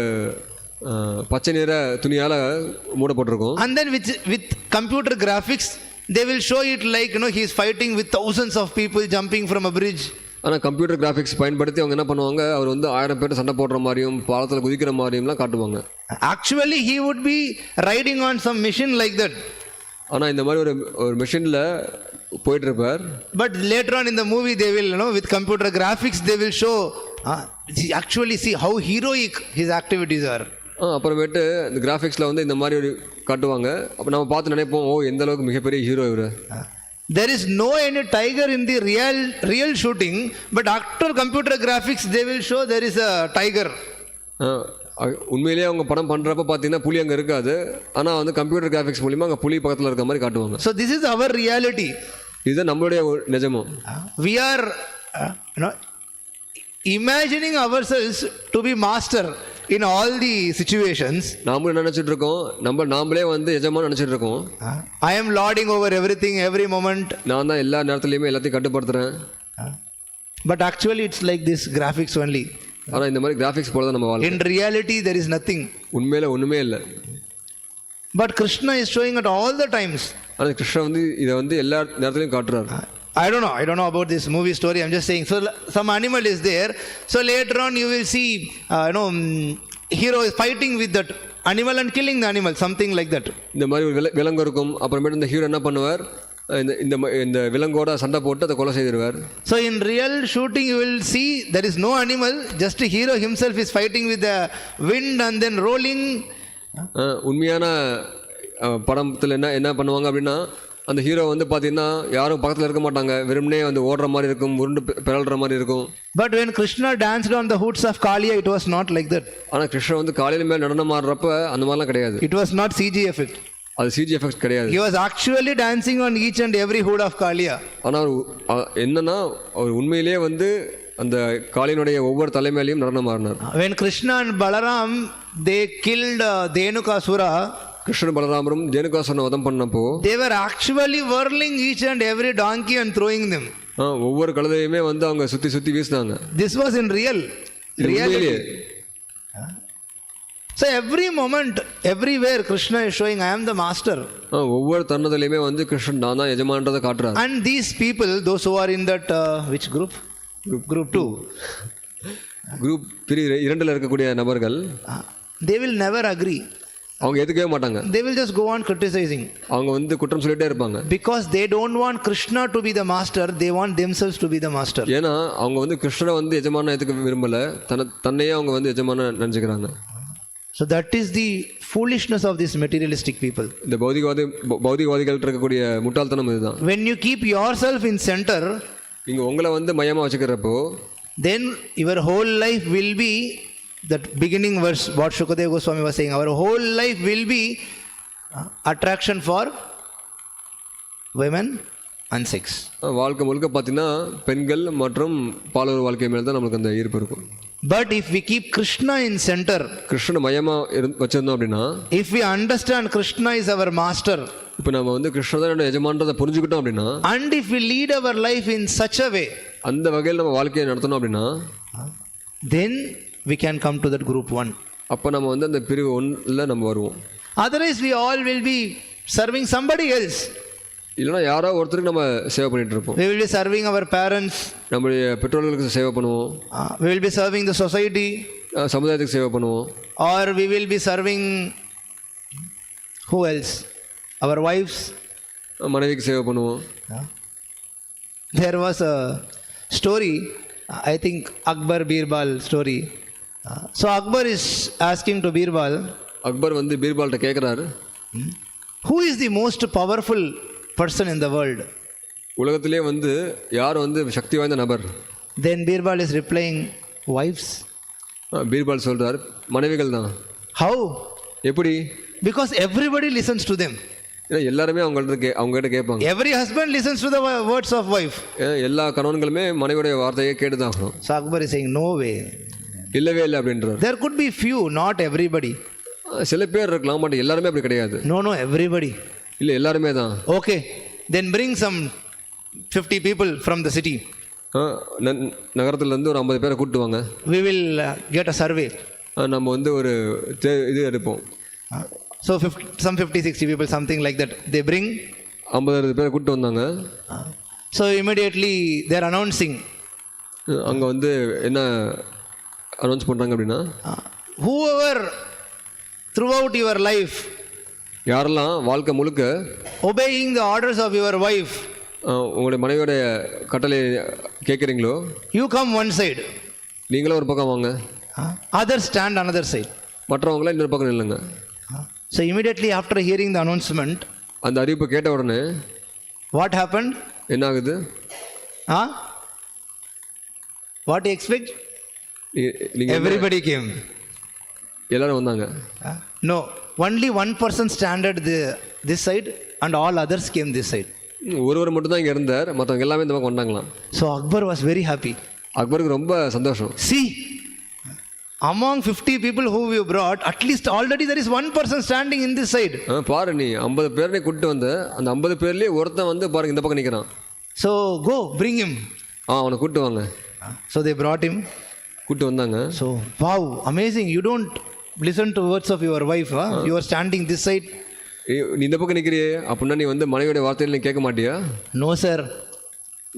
பச்சை நிற துணியால் மூடப்பட்டிருக்கும். And then with computer graphics they will show it like he is fighting with thousands of people jumping from a bridge. ஆனால் கம்ப்யூட்டர் கிராஃபிக்ஸ் பயன்படுத்தி அவங்க என்ன பண்ணுவாங்க அவர் வந்து 1000 பேர் சண்டை போடுற மாதிரியும் பாலத்தில் குதிக்கிற மாதிரியும்லாம் காட்டுவாங்க. Actually he would be riding on some machine like that. ஆனால் இந்த மாதிரி ஒரு மெஷினில் போயிட்டு இருப்பார். But later on in the movie they will with computer graphics they will show actually see how heroic his activities are. அப்புறமேட்டு இந்த கிராஃபிக்ஸில் வந்து இந்த மாதிரி ஒரு காட்டுவாங்க. அப்போ நம்ம பார்த்து நினைப்போம் எந்த அளவுக்கு மிகப்பெரிய ஹீரோ இவர். There is no any tiger in the real shooting, but after computer graphics they will show there is a tiger. உண்மையிலேயே அவங்க படம் பண்ணுறப்ப பார்த்தீங்கன்னா புலி அங்கே இருக்காது. ஆனால் வந்து கம்ப்யூட்டர் கிராஃபிக்ஸ் மூலிமா அங்கே புலி பக்கத்தில் இருக்க மாதிரி காட்டுவாங்க. So this is our reality. இதுதான் நம்மளுடைய நிஜமும். We are imagining ourselves to be master in all the situations. நாமளும் நினைச்சிட்டு இருக்கோம் நாமளே வந்து எஜமான் நினைச்சிட்டு இருக்கோம். I am lording over everything every moment. நான் தான் எல்லா நேரத்துலையுமே எல்லாத்தையும் கட்டுப்படுத்துறேன். But actually it's like this graphics only. ஆனால் இந்த மாதிரி கிராஃபிக்ஸ் போல தான் நம்ம வாழ்க்கை. In reality there is nothing. உண்மையில ஒன்றுமே இல்லை. But Krishna is showing at all the times. ஆனால் கிருஷ்ணர் வந்து இதை வந்து எல்லா நேரத்துலையும் காட்டுறாரு. I don't know about this movie story. I'm just saying. So some animal is there. So later on you will see, hero is fighting with that animal and killing the animal, something like that. இந்த மாதிரி ஒரு விலங்கு இருக்கும். அப்புறமேட்டு இந்த ஹீரோ என்ன பண்ணுவார், இந்த விலங்கோட சண்டை போட்டு அதை கொலை செய்திருவார். So in real shooting you will see there is no animal, just a hero himself is fighting with the wind and then rolling. உண்மையான படத்தில் என்ன பண்ணுவாங்க அப்படின்னா, அந்த ஹீரோ வந்து பார்த்தீங்கன்னா யாரும் பக்கத்தில் இருக்க மாட்டாங்க, வெறுமனே வந்து ஓடுற மாதிரி இருக்கும், உருண்டு பிறல்ற மாதிரி இருக்கும். But when Krishna danced on the hoods of Kaliya, it was not like that. ஆனால் கிருஷ்ணர் வந்து காலையில மேலே நடனம் ஆடுறப்ப அந்த மாதிரிலாம் கிடையாது. It was not CG effect. அது சிஜி எஃபெக்ட் கிடையாது. He was actually dancing on each and every hood of Kaliya. ஆனால் என்னன்னா அவர் உண்மையிலேயே வந்து அந்த காளியினுடைய ஒவ்வொரு தலைமையிலையும் நடனம் ஆடினார். When Krishna and Balaram they killed Dhenukasura, Krishnan பலராமரும் தேனுகாசுரனை வதம் பண்ணப்போ they were actually whirling each and every donkey and throwing them. ஒவ்வொரு கழுதையுமே வந்து அவங்க சுத்தி வீசினாங்க. This was in reality. So every moment, everywhere Krishna is showing I am the master. ஒவ்வொரு தருணத்திலையுமே வந்து கிருஷ்ணன் நான் தான் எஜமானன்றதை காட்டுறார். And these people, those who are in that which group? Group 2. Group 2ல இருக்கக்கூடிய நபர்கள், they will never agree. அவங்க ஏத்துக்கவே மாட்டாங்க. They will just go on criticizing. அவங்க வந்து குற்றம் சொல்லிட்டே இருப்பாங்க. Because they don't want Krishna to be the master, they want themselves to be the master. ஏன்னா அவங்க வந்து கிருஷ்ணரை வந்து எஜமானா ஏத்துக்க விரும்பல, தன்னையே அவங்க வந்து எஜமானா நினைச்சுக்கிறாங்க. So that is the foolishness of these materialistic people. இந்த பௌதிகவாதிகள் இருக்கக்கூடிய முட்டாள்தனம் இதுதான். When you keep yourself in center, நீங்க உங்களை வந்து மையமா வச்சுக்கிறப்போ, then your whole life will be that beginning verse what Shukadeva Goswami was saying, our whole life will be attraction for women and sex. வாழ்க்கை முழுக்க பார்த்தீங்கன்னா பெண்கள் மற்றும் பாலுறவு வாழ்க்கை மேலே தான் நமக்கு அந்த ஈர்ப்பு இருக்கும். But if we keep Krishna in center, கிருஷ்ணனை மையமா வச்சிருந்தோம் அப்படின்னா, if we understand Krishna is our master, இப்போ நம்ம வந்து கிருஷ்ணன் தான் எஜமானன்றதை புரிஞ்சுக்கிட்டோம் அப்படின்னா, and if we lead our life in such a way, அந்த வகையில் நம்ம வாழ்க்கையை நடத்தணும் அப்படின்னா, then we can come to that group 1. அப்போ நம்ம வந்து அந்த பிரிவு 1ல நம்ம வருவோம். Otherwise we all will be serving somebody else. இல்லைன்னா யாரோ ஒருத்தருக்கு நம்ம சேவை பண்ணிட்டு இருப்போம். We will be serving our parents, நம்மளுடைய பெற்றோர்களுக்கு சேவை பண்ணுவோம். we will be serving the society, சமுதாயத்துக்கு சேவை பண்ணுவோம். or we will be serving who else, our wives, மனைவிக்கு சேவை பண்ணுவோம். There was a story, I think Akbar Birbal story. So Akbar is asking to Birbal, Akbar வந்து பீர்பால்கிட்ட கேட்குறாரு, who is the most powerful person in the world? உலகத்திலே வந்து யார் வந்து சக்தி வாய்ந்த நபர்? Then Birbal is replying, wives. Birbal சொல்றார், மனைவிகள் தான். How? எப்படி? Because everybody listens to them. ஏன்னா எல்லாருமே அவங்ககிட்ட கேட்பாங்க. Every husband listens to the words of wife. எல்லா கணவன்களுமே மனைவியுடைய வார்த்தையை கேட்டுதான் ஆகணும். So Akbar is saying, no way. இல்லவே இல்லை அப்படின்றார். There could be few, not everybody. சில பேர் இருக்கலாம், பட் எல்லாருமே அப்படி கிடையாது. No, everybody. இல்லை எல்லாருமே தான். Okay, then bring some 50 people from the city. நகரத்துலேருந்து ஒரு 50 பேரை கூப்பிட்டு வாங்க. We will get a survey. நம்ம வந்து ஒரு இது எடுப்போம். So some 50-60 people, something like that. They bring 50 பேரை கூப்பிட்டு வந்தாங்க. So immediately they are announcing. அங்கே வந்து என்ன அனௌன்ஸ் பண்ணுறாங்க அப்படின்னா, whoever throughout your life, யாரெல்லாம் வாழ்க்கை முழுக்க obeying the orders of your wife, உங்களுடைய மனைவியோட கட்டளை கேட்குறீங்களோ, you come one side, நீங்களும் ஒரு பக்கம் வாங்க, others stand another side, மற்றவங்களாம் இன்னொரு பக்கம் நில்லுங்க. So immediately after hearing the announcement, அந்த அறிவிப்பை கேட்ட உடனே what happened? என்ன ஆகுது? What do you expect? Everybody came. எல்லாரும் வந்தாங்க. No, only one person standed this side and all others came this side. ஒருவர் மட்டும் தான் இங்கே இருந்தார், மற்றவங்க எல்லாமே இந்த பக்கம் வந்தாங்களாம். So Akbar was very happy. அக்பருக்கு ரொம்ப சந்தோஷம். See, among 50 people who we brought, at least already there is one person standing in this side. பாரு, நீ 50 பேரை கூப்பிட்டு வந்த, அந்த 50 பேர்லேயே ஒருத்தன் வந்து பாருங்க இந்த பக்கம் நிற்கிறான். So go bring him. அவனை கூப்பிட்டு வாங்க. So they brought him. கூப்பிட்டு வந்தாங்க. So wow, amazing. You don't listen to words of your wife. You are standing this side. நீ இந்த பக்கம் நிற்கிறியே அப்படின்னா நீ வந்து மனைவியோட வார்த்தையில் நீ கேட்க மாட்டியா? No, sir.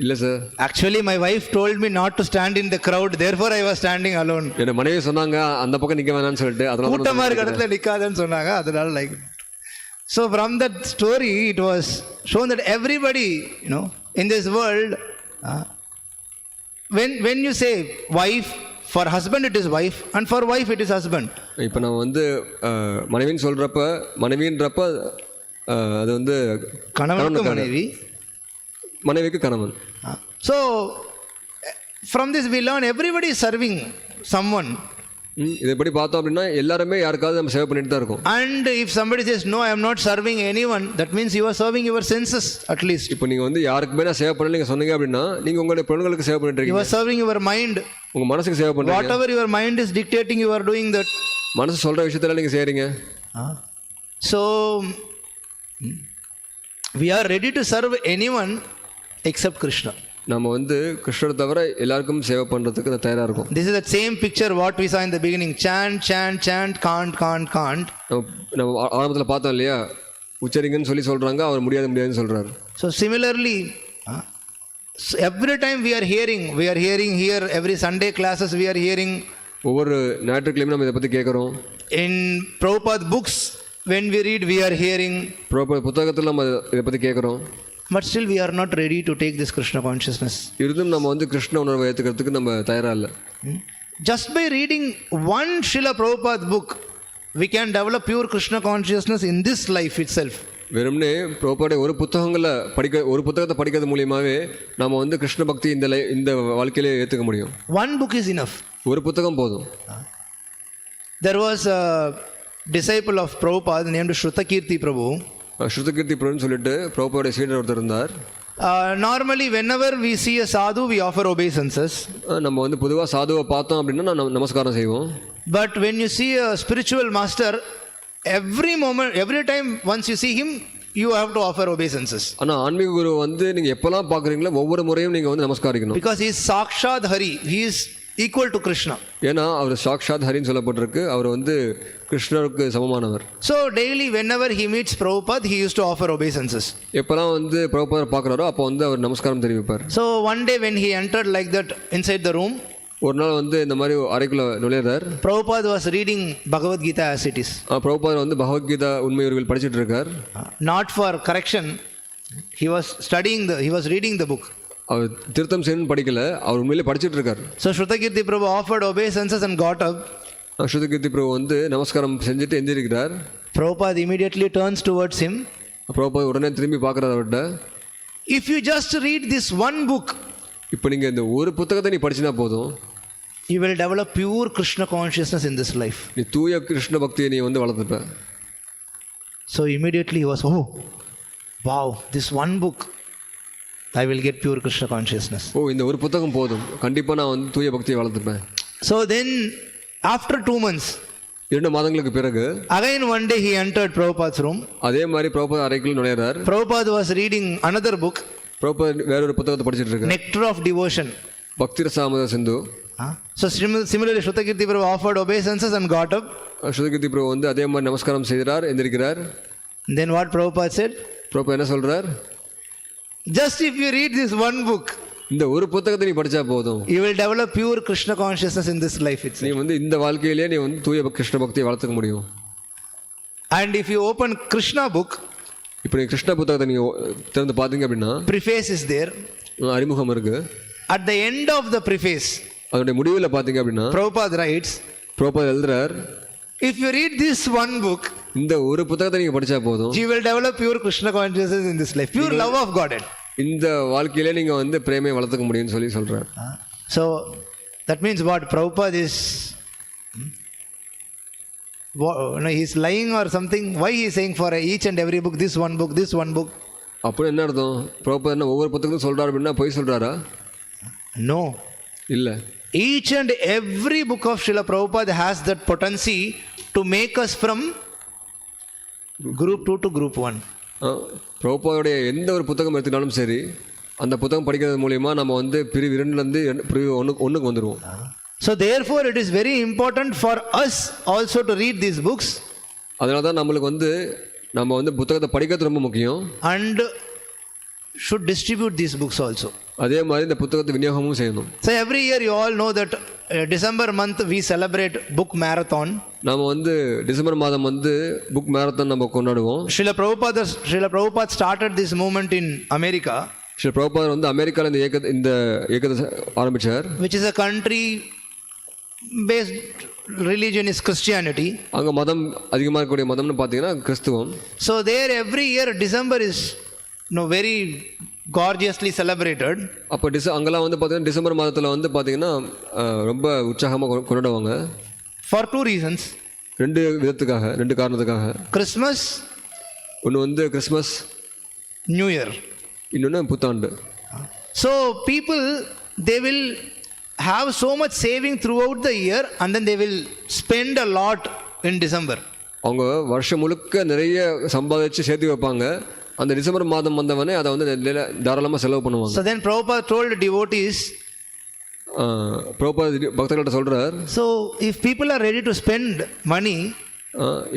இல்லை sir. Actually, my wife told me not to stand in the crowd. Therefore, I was standing alone. என் மனைவி சொன்னாங்க அந்த பக்கம் நிற்க வேணாம்னு சொல்லிட்டு, அதனால கூட்டமாக இருக்க இடத்துல நிற்காதன்னு சொன்னாங்க, அதனால like. So from that story, it was shown that everybody, in this world, when you say wife, for husband it is wife, and for wife it is husband. இப்போ நான் வந்து மனைவின்னு சொல்கிறப்ப மனைவின்றப்ப அது வந்து கணவனுக்கு மனைவி, மனைவிக்கு கணவன். So from this we learn everybody is serving someone. இதை எப்படி பார்த்தோம் அப்படின்னா எல்லாருமே யாருக்காவது நம்ம சேவை பண்ணிட்டு தான் இருக்கோம். And if somebody says no, I am not serving anyone, that means you are serving your senses at least. இப்போ நீங்கள் வந்து யாருக்குமே நான் சேவை பண்ணல நீங்கள் சொன்னீங்க அப்படின்னா நீங்கள் உங்களுடைய பெண்களுக்கு சேவை பண்ணிட்டு இருக்கீங்க. You are serving your mind. உங்கள் மனசுக்கு சேவை பண்ணுறீங்க. Whatever your mind is dictating, you are doing that. மனசு சொல்கிற விஷயத்தில் நீங்கள் செய்கிறீங்க. So we are ready to serve anyone except Krishna. நம்ம வந்து கிருஷ்ணரை தவிர எல்லாருக்கும் சேவை பண்ணுறதுக்கு தயாராக இருக்கும். This is the same picture what we saw in the beginning. Chant, chant, chant, can't. நம்ம ஆரம்பத்தில் பார்த்தோம் இல்லையா, உச்சரிங்கன்னு சொல்கிறாங்க, அவர் முடியாதுன்னு சொல்கிறார். So similarly, every time we are hearing here, every Sunday classes we are hearing. ஒவ்வொரு ஞாயிற்றுக்கிழமையும் நம்ம இதை பற்றி கேட்குறோம். In Prabhupada books, when we read, we are hearing. Prabhupada புத்தகத்தில் நம்ம இதை பற்றி கேட்குறோம். But still we are not ready to take this Krishna consciousness. இருந்தும் நம்ம வந்து கிருஷ்ண உணர்வை ஏற்றுக்கிறதுக்கு நம்ம தயாராக இல்லை. Just by reading one Srila Prabhupada book, we can develop pure Krishna consciousness in this life itself. வெறும்னே பிரபுபாட ஒரு புத்தகத்தை படிக்கிறது மூலியமாகவே நம்ம வந்து கிருஷ்ண பக்தி இந்த வாழ்க்கையிலே ஏற்றுக்க முடியும். One book is enough. ஒரு புத்தகம் போதும். There was a disciple of Prabhupada named Shrutakirti Prabhu. Shrutakirti பிரபுன்னு சொல்லிட்டு பிரபுபாவுடைய சீடர் ஒருத்தர் இருந்தார். Normally whenever we see a sadhu, we offer obeisances. நம்ம வந்து பொதுவாக சாதுவை பார்த்தோம் அப்படின்னா நம்ம நமஸ்காரம் செய்வோம். But when you see a spiritual master, every time once you see him, you have to offer obeisances. ஆனால் ஆன்மீக குரு வந்து நீங்கள் எப்போல்லாம் பார்க்குறீங்களோ ஒவ்வொரு முறையும் நீங்கள் வந்து நமஸ்காரிக்கணும். Because he is Sakshad Hari, he is equal to Krishna. ஏன்னா அவர் சாக்ஷாத் ஹரின்னு சொல்லப்பட்டிருக்கு, அவர் வந்து கிருஷ்ணருக்கு சமமானவர். So daily whenever he meets Prabhupada, he used to offer obeisances. எப்போல்லாம் வந்து பிரபுபாதரை பார்க்குறாரோ அப்போ வந்து அவர் நமஸ்காரம் தெரிவிப்பார். So one day when he entered like that inside the room, ஒரு நாள் வந்து இந்த மாதிரி அறைக்குள்ள நுழையிறார். Prabhupada was reading Bhagavad Gita as it is. பிரபுபாதர் வந்து பகவத்கீதா உண்மை உருவில் படிச்சுட்டு இருக்கார். Not for correction, he was reading the book. அவர் திருத்தம் செய்யணும்னு படிக்கல, அவர் உண்மையிலே படிச்சுட்டு இருக்கார். So Shrutakirti Prabhu offered obeisances and got up. Shrutakirti பிரபு வந்து நமஸ்காரம் செஞ்சுட்டு எந்திரிக்கிறார். Prabhupada immediately turns towards him. பிரபுபாதர் உடனே திரும்பி பார்க்குறார் அவர்கிட்ட. If you just read this one book, இப்போ நீங்கள் இந்த ஒரு புத்தகத்தை நீ படிச்சினா போதும், you will develop pure Krishna consciousness in this life. நீ தூய கிருஷ்ண பக்தியை நீ வந்து வளர்த்துப்ப. So immediately he was, oh wow, this one book, I will get pure Krishna consciousness. இந்த ஒரு புத்தகம் போதும், கண்டிப்பாக நான் வந்து தூய பக்தியை வளர்த்துப்பேன். So then after 2 months, 2 மாதங்களுக்கு பிறகு again one day he entered Prabhupada's room. அதே மாதிரி பிரபுபாதர் அறைக்குள்ள நுழையிறார். Prabhupada was reading another book. பிரபுபாதர் வேறொரு புத்தகத்தை படிச்சிட்டு இருக்கார். Nectar of Devotion. பக்தி ரசாமத சிந்து. So similarly Shrutakirti Prabhu offered obeisances and got up. Shrutakirti பிரபு வந்து அதே மாதிரி நமஸ்காரம் செய்கிறார், எந்திரிக்கிறார். Then what Prabhupada said? பிரபுபாதர் என்ன சொல்றார்? Just if you read this one book, இந்த ஒரு புத்தகத்தை நீ படிச்சா போதும், you will develop pure Krishna consciousness in this life itself. நீ வந்து இந்த வாழ்க்கையிலே நீ வந்து தூய கிருஷ்ண பக்தியை வளர்த்துக்க முடியும். And if you open Krishna book, இப்போ நீ கிருஷ்ண புத்தகத்தை நீ திறந்து பார்த்தீங்க அப்படின்னா preface is there. அறிமுகம் இருக்கு. At the end of the preface, அதோட முடிவில் பார்த்தீங்க அப்படின்னா Prabhupada writes, பிரபுபாதர் எழுதுறார், if you read this one book, இந்த ஒரு புத்தகத்தை நீங்க படிச்சா போதும், you will develop pure Krishna consciousness in this life, pure love of Godhead. இந்த வாழ்க்கையிலே நீங்க வந்து பிரேமையை வளர்த்துக்க முடியும்னு சொல்றார். So that means what Prabhupada is, he's lying or something. Why he is saying for each and every book, this one book? அப்போ என்ன அர்த்தம்? பிரபுபாதர் என்ன ஒவ்வொரு புத்தகத்தையும் சொல்றாரு அப்படின்னா பொய் சொல்றாரா? No. இல்ல. Each and every book of Srila Prabhupada has that potency to make us from group 2 to group 1. பிரபுபாதுடைய எந்த ஒரு புத்தகம் எடுத்துக்கிட்டாலும் சரி, அந்த புத்தகம் படிக்கிறது மூலமா நம்ம வந்து பிரிவு 2லேருந்து பிரிவு 1க்கு வந்துடுவோம். So therefore it is very important for us also to read these books. அதனால தான் நம்மளுக்கு வந்து நம்ம வந்து புத்தகத்தை படிக்கிறது ரொம்ப முக்கியம். And should distribute these books also. அதே மாதிரி இந்த புத்தகத்தை விநியோகமும் செய்யணும். So every year you all know that December month we celebrate book marathon. நாம வந்து டிசம்பர் மாதம் வந்து புக் மேரத்தான் நம்ம கொண்டாடுவோம். Srila Prabhupada started this movement in America. Srila பிரபுபாதர் வந்து அமெரிக்கால இந்த இயக்கத்தை ஆரம்பிச்சார். Which is a country based religion is Christianity. அங்க மதம் அதிகமாக இருக்கக்கூடிய மதம்னு பார்த்தீங்கன்னா கிறிஸ்துவம். So there every year December is very gorgeously celebrated. அப்போ அங்கெல்லாம் வந்து பார்த்தீங்கன்னா டிசம்பர் மாதத்தில் வந்து பார்த்தீங்கன்னா ரொம்ப உற்சாகமாக கொண்டாடுவாங்க. For two reasons. ரெண்டு காரணத்துக்காக. கிறிஸ்மஸ், ஒன்று வந்து கிறிஸ்மஸ், நியூ இயர், இன்னொன்று புத்தாண்டு. So people they will have so much saving throughout the year and then they will spend a lot in December. அவங்க வருஷம் முழுக்க நிறைய சம்பாதிச்சு சேர்த்து வைப்பாங்க. அந்த டிசம்பர் மாதம் வந்தவனே அதை வந்து தாராளமாக செலவு பண்ணுவாங்க. So then Prabhupada told devotees, Prabhupada பக்தர்கள்ட்ட சொல்றார், so if people are ready to spend money,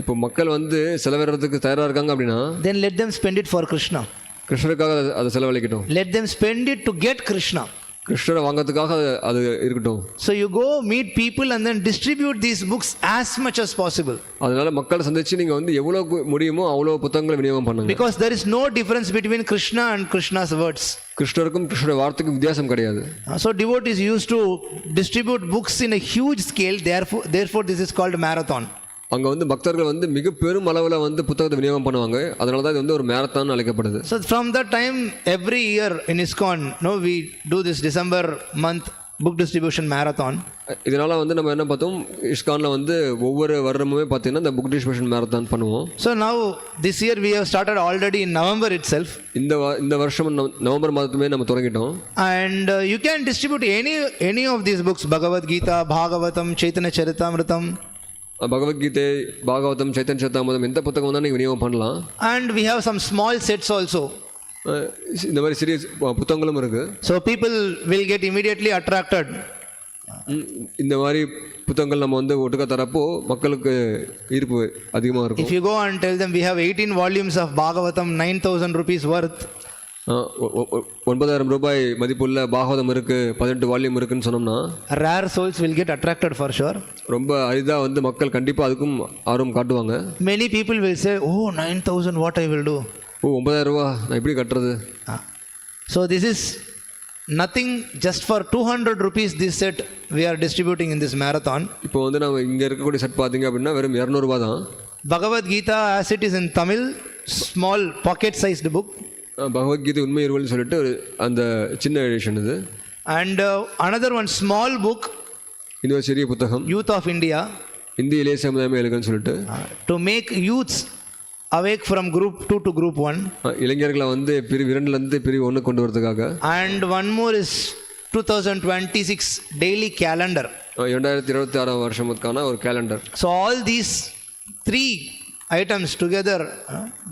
இப்போ மக்கள் வந்து செலவிடுறதுக்கு தயாராக இருக்காங்க அப்படின்னா then let them spend it for Krishna. கிருஷ்ணருக்காக அதை செலவழிக்கட்டும். Let them spend it to get Krishna. கிருஷ்ணரை வாங்கிறதுக்காக அது இருக்கட்டும். So you go meet people and then distribute these books as much as possible. அதனால மக்களை சந்திச்சு நீங்க வந்து எவ்வளவு முடியுமோ அவ்வளவு புத்தகங்களை விநியோகம் பண்ணுங்க. Because there is no difference between Krishna and Krishna's words. கிருஷ்ணருக்கும் கிருஷ்ணருடைய வார்த்தைக்கும் வித்தியாசம் கிடையாது. So devotees used to distribute books in a huge scale. Therefore this is called marathon. அங்கே வந்து பக்தர்கள் வந்து மிக பெரும் அளவில் வந்து புத்தகத்தை விநியோகம் பண்ணுவாங்க. அதனால தான் இது வந்து ஒரு மேரத்தான் அழைக்கப்படுது. So from that time every year in ISKCON we do this December month book distribution marathon. இதனால வந்து நம்ம என்ன பார்த்தோம், இஸ்கான்ல வந்து ஒவ்வொரு வருடமுமே பார்த்தீங்கன்னா இந்த புக் டிஸ்ட்ரிபியூஷன் மேரத்தான் பண்ணுவோம். So now this year we have started already in November itself. இந்த வருஷம் நவம்பர் மாதத்துமே நம்ம தொடங்கிட்டோம். And you can distribute any of these books, Bhagavad Gita, Bhagavatam, Chaitanya Charitamritam. Bhagavad Gita, Bhagavatam, Chaitanya சரிதாமிருதம் எந்த புத்தகம் தான் நீங்கள் விநியோகம் பண்ணலாம். And we have some small sets also. இந்த மாதிரி சிறிய புத்தகங்களும் இருக்கு. So people will get immediately attracted. இந்த மாதிரி புத்தகங்கள் நம்ம வந்து ஒட்டுக்க தரப்போ மக்களுக்கு ஈர்ப்பு அதிகமாக இருக்கும். If you go and tell them we have 18 volumes of Bhagavatam, 9,000 rupees worth, 9,000 ரூபாய் மதிப்புள்ள பாகவதம் இருக்கு, 18 வால்யூம் இருக்குன்னு சொன்னோம்னா rare souls will get attracted for sure. ரொம்ப அரிதா வந்து மக்கள் கண்டிப்பாக அதுக்கும் ஆர்வம் காட்டுவாங்க. Many people will say, oh 9,000 what I will do. 9,000 ரூபா நான் எப்படி கட்டுறது. So this is nothing, just for 200 rupees this set we are distributing in this marathon. இப்போ வந்து நம்ம இங்கே இருக்கக்கூடிய செட் பார்த்தீங்க அப்படின்னா வெறும் 200 ரூபா தான். Bhagavad Gita as it is in Tamil, small pocket sized book. Bhagavad Gita உண்மை இருவல்னு சொல்லிட்டு அந்த சின்ன எடிஷன் இது. And another one small book, இது ஒரு சிறிய புத்தகம், Youth of India, இந்திய இளைய சமுதாயமே எழுதுன்னு சொல்லிட்டு to make youths awake from group 2 to group 1. இளைஞர்களை வந்து பிரிவு 2லேருந்து பிரிவு 1 கொண்டு வரதுக்காக. And one more is 2026 daily calendar. 2026 வருஷத்துக்கான ஒரு calendar. So all these 3 items together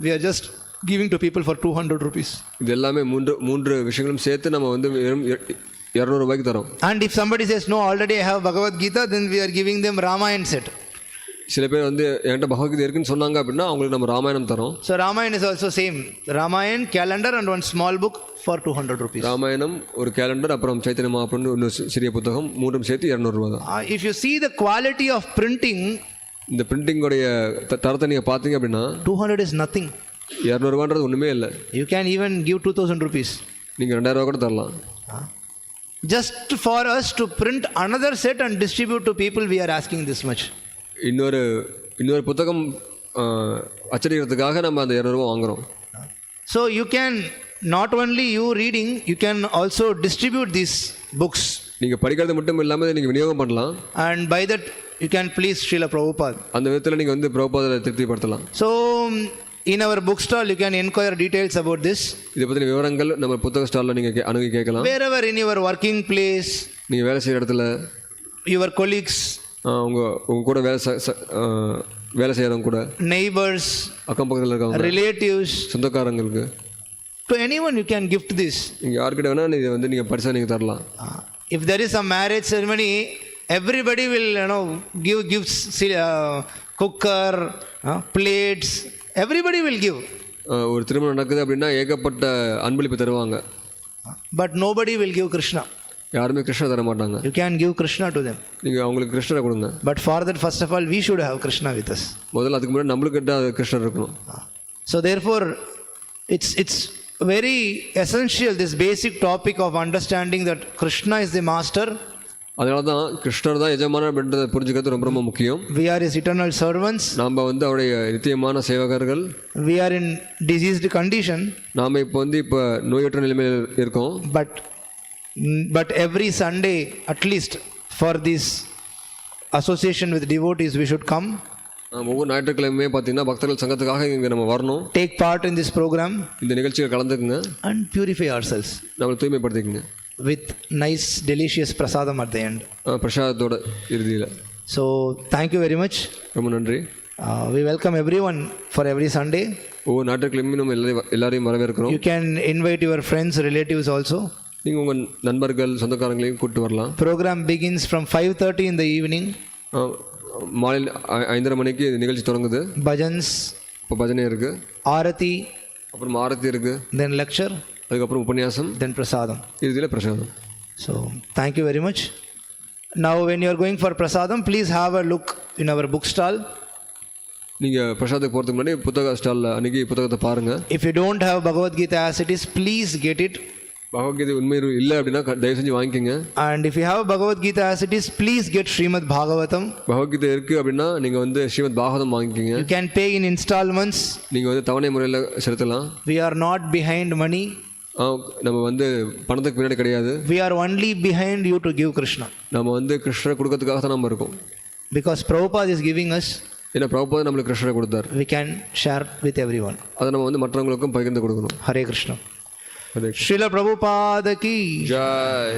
we are just giving to people for 200 rupees. இது எல்லாமே மூன்று விஷயங்களும் சேர்த்து நம்ம வந்து வெறும் 200 ரூபாய்க்கு தரோம். And if somebody says no, already I have Bhagavad Gita, then we are giving them Ramayana set. சில பேர் வந்து என்கிட்ட பகவத்கீதை இருக்குன்னு சொன்னாங்க அப்படின்னா அவங்களுக்கு நம்ம ராமாயணம் தரோம். So Ramayana is also same, Ramayana, calendar and one small book for 200 rupees. Ramayanam, ஒரு கேலண்டர், அப்புறம் சைத்தன்ய மகாபிரபு ஒரு சிறிய புத்தகம், மூன்றும் சேர்த்து 200 ரூபா தான். If you see the quality of printing, இந்த பிரிண்டிங்கோடைய தரத்தை நீங்கள் பார்த்தீங்க அப்படின்னா 200 is nothing. 200 ரூபான்றது ஒன்றுமே இல்லை. You can even give 2,000 rupees. நீங்கள் 2,000 ரூபா கூட தரலாம். Just for us to print another set and distribute to people, we are asking this much. இன்னொரு புத்தகம் அச்சடிக்கிறதுக்காக நம்ம அந்த 200 ரூபா வாங்குகிறோம். So you can, not only you reading, you can also distribute these books. நீங்கள் படிக்கிறது மட்டும் இல்லாமல் நீங்கள் விநியோகம் பண்ணலாம். And by that you can please Srila Prabhupada. அந்த விதத்தில் நீங்கள் வந்து பிரபுபாதரை திருப்திப்படுத்தலாம். So in our bookstall you can inquire details about this. இதை பற்றின விவரங்கள் நம்ம புத்தக ஸ்டாலில் நீங்கள் அணுகி கேட்கலாம். Wherever in your working place, நீங்கள் வேலை செய்கிற இடத்துல, your colleagues, உங்க கூட வேலை செய்கிறவங்க கூட, neighbors, அக்கம் பக்கத்தில் இருக்கவங்க, relatives, சொந்தக்காரங்களுக்கு, to anyone you can gift this. நீங்கள் யார்கிட்ட வேணால் இதை வந்து நீங்கள் பரிசாக நீங்கள் தரலாம். If there is a marriage ceremony, everybody will give gifts, cooker, plates, Everybody will give. ஒரு திருமணம் நடக்குது அப்படின்னா ஏகப்பட்ட அன்பளிப்பு தருவாங்க. But nobody will give Krishna. யாருமே கிருஷ்ணர் தர மாட்டாங்க. You can give Krishna to them. நீங்கள் அவங்களுக்கு கிருஷ்ணரை கொடுங்க. But for that, first of all, we should have Krishna with us. முதல்ல அதுக்கு முன்னாடி நம்மளுக்கிட்ட கிருஷ்ணர் இருக்கணும். So therefore, it's very essential, this basic topic of understanding that Krishna is the master. அதனால தான் கிருஷ்ணர் தான் எஜமான அப்படின்றத புரிஞ்சுக்கிறது ரொம்ப ரொம்ப முக்கியம். We are his eternal servants. நாம் வந்து அவருடைய நித்தியமான சேவகர்கள். We are in diseased condition. நாம் இப்போ நோயற்ற நிலைமையில் இருக்கோம். But every Sunday, at least for this association with devotees, we should come. ஒவ்வொரு ஞாயிற்றுக்கிழமையுமே பார்த்தீங்கன்னா பக்தர்கள் சங்கத்துக்காக இங்கே நம்ம வரணும். Take part in this program. இந்த நிகழ்ச்சியில் கலந்துக்குங்க. And purify ourselves. நம்மளை தூய்மைப்படுத்திக்கங்க. With nice delicious prasadam at the end. பிரசாதத்தோட இறுதியில். So thank you very much. ரொம்ப நன்றி. We welcome everyone for every Sunday. ஒவ்வொரு ஞாயிற்றுக்கிழமையும் நம்ம எல்லாரையும் வரவேற்கிறோம். You can invite your friends, relatives also. நீங்கள் உங்கள் நண்பர்கள் சொந்தக்காரங்களையும் கூப்பிட்டு வரலாம். Program begins from 5:30 in the evening. மாலையில் 5:30 மணிக்கு நிகழ்ச்சி தொடங்குது. Bhajans. இப்போ பஜனை இருக்குது. Arati. அப்புறம் ஆரத்தி இருக்குது. Then lecture. அதுக்கப்புறம் உபன்யாசம். Then prasadam. இறுதியில் பிரசாதம். So thank you very much. Now when you are going for prasadam, please have a look in our book stall. நீங்கள் பிரசாதத்துக்கு போகிறதுக்கு முன்னாடி புத்தக ஸ்டாலில் அன்றைக்கி புத்தகத்தை பாருங்கள். If you don't have Bhagavad Gita as it is, please get it. Bhagavad Gita உண்மையில் இல்லை அப்படின்னா தயவு செஞ்சு வாங்கிக்கோங்க. And if you have Bhagavad Gita as it is, please get Srimad Bhagavatam. Bhagavad Gita இருக்குது அப்படின்னா நீங்கள் வந்து ஸ்ரீமத் பாகவதம் வாங்கிக்கோங்க. You can pay in installments. நீங்கள் வந்து தவணை முறையில் செலுத்தலாம். We are not behind money. நம்ம வந்து பணத்துக்கு பின்னாடி கிடையாது. We are only behind you to give Krishna. நம்ம வந்து கிருஷ்ணரை கொடுக்கறதுக்காக தான் நம்ம இருக்கோம். Because Prabhupada is giving us. ஏன்னா பிரபுபாத நம்மளுக்கு கிருஷ்ணரை கொடுத்தார். We can share with everyone. அதை நம்ம வந்து மற்றவங்களுக்கும் பகிர்ந்து கொடுக்கணும். Hare Krishna. Srila Prabhupada ki jai.